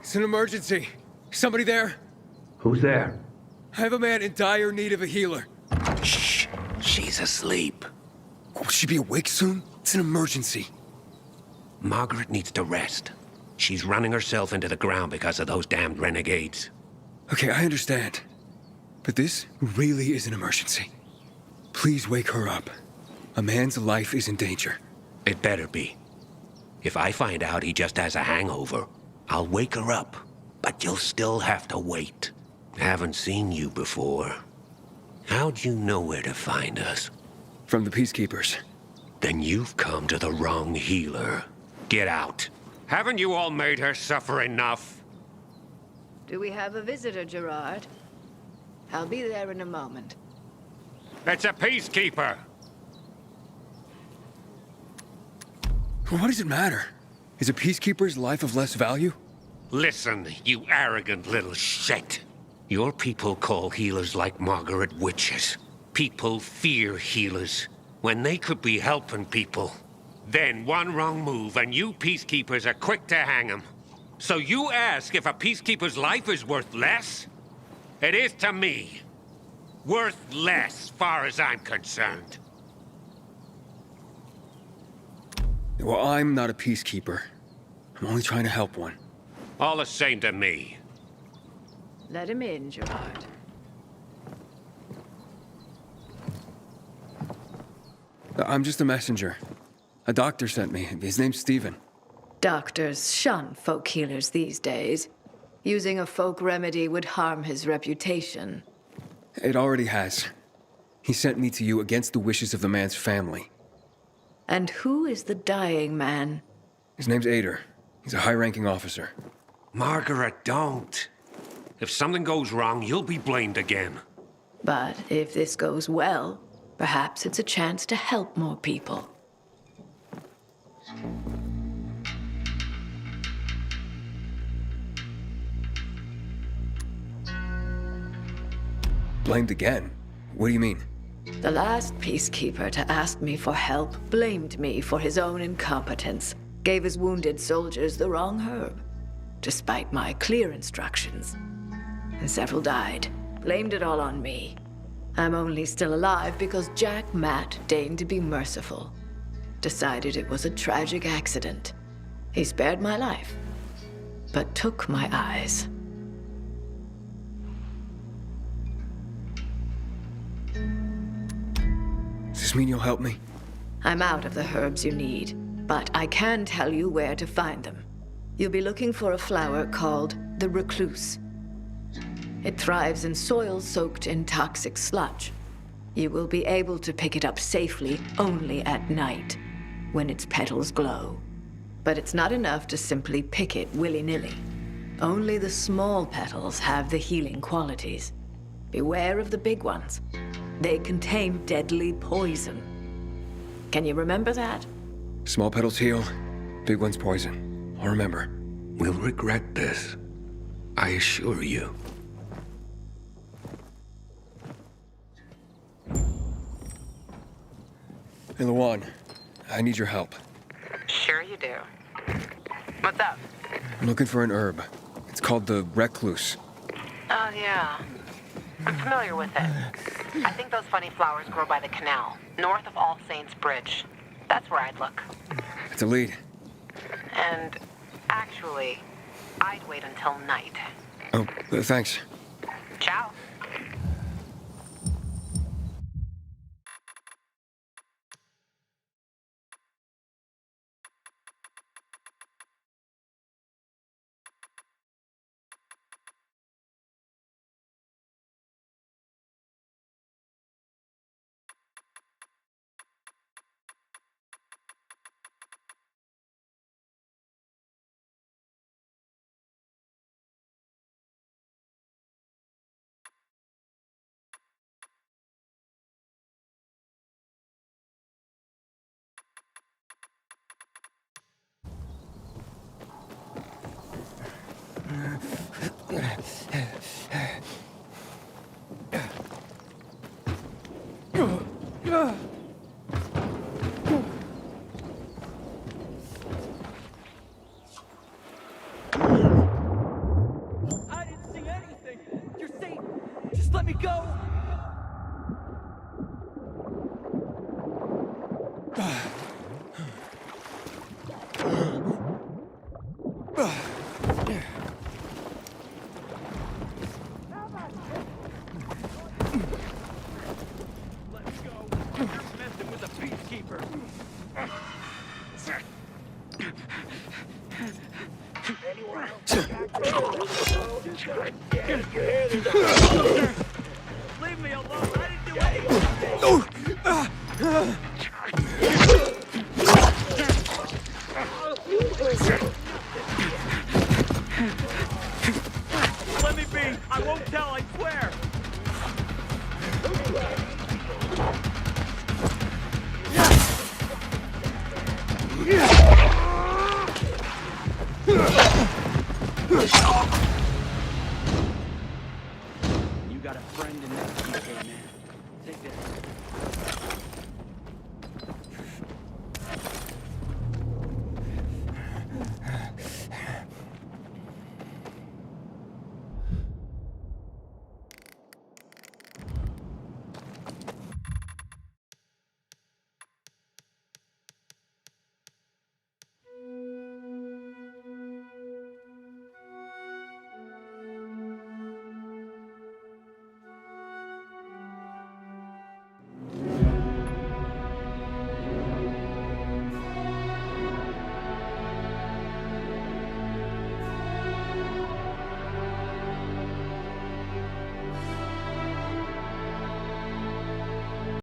It's an emergency. Somebody there? Who's there? I have a man in dire need of a healer. Shh. She's asleep. Will she be awake soon? It's an emergency. Margaret needs to rest. She's running herself into the ground because of those damned renegades. Okay, I understand. But this really is an emergency. Please wake her up. A man's life is in danger. It better be. If I find out he just has a hangover, I'll wake her up. But you'll still have to wait. Haven't seen you before. How'd you know where to find us? From the Peacekeepers. Then you've come to the wrong healer. Get out. Haven't you all made her suffer enough? Do we have a visitor, Gerard? I'll be there in a moment. It's a Peacekeeper. What does it matter? Is a Peacekeeper's life of less value? Listen, you arrogant little shit. Your people call healers like Margaret witches. People fear healers when they could be helping people. Then one wrong move and you Peacekeepers are quick to hang them. So you ask if a Peacekeeper's life is worth less? It is to me. Worth less, far as I'm concerned. Well, I'm not a Peacekeeper. I'm only trying to help one. All the same to me. Let him in, Gerard. I'm just a messenger. A doctor sent me. His name's Stephen. Doctors shun folk healers these days. Using a folk remedy would harm his reputation. It already has. He sent me to you against the wishes of the man's family. And who is the dying man? His name's Ader. He's a high-ranking officer. Margaret, don't. If something goes wrong, you'll be blamed again. But if this goes well, perhaps it's a chance to help more people. Blamed again? What do you mean? The last Peacekeeper to ask me for help blamed me for his own incompetence, gave his wounded soldiers the wrong herb, despite my clear instructions. And several died. Blamed it all on me. I'm only still alive because Jack Matt deigned to be merciful. Decided it was a tragic accident. He spared my life, but took my eyes. Does this mean you'll help me? I'm out of the herbs you need, but I can tell you where to find them. You'll be looking for a flower called the recluse. It thrives in soil soaked in toxic sludge. You will be able to pick it up safely only at night, when its petals glow. But it's not enough to simply pick it willy-nilly. Only the small petals have the healing qualities. Beware of the big ones. They contain deadly poison. Can you remember that? Small petals heal, big ones poison. I'll remember. We'll regret this. I assure you. Hey, Lawan, I need your help. Sure you do. What's up? I'm looking for an herb. It's called the recluse. Oh, yeah. I'm familiar with it. I think those funny flowers grow by the canal, north of All Saints Bridge. That's where I'd look. It's a lead. And actually, I'd wait until night. Oh, thanks. Ciao. I didn't see anything. You're safe. Just let me go. Let's go. Leave me alone. I didn't do anything.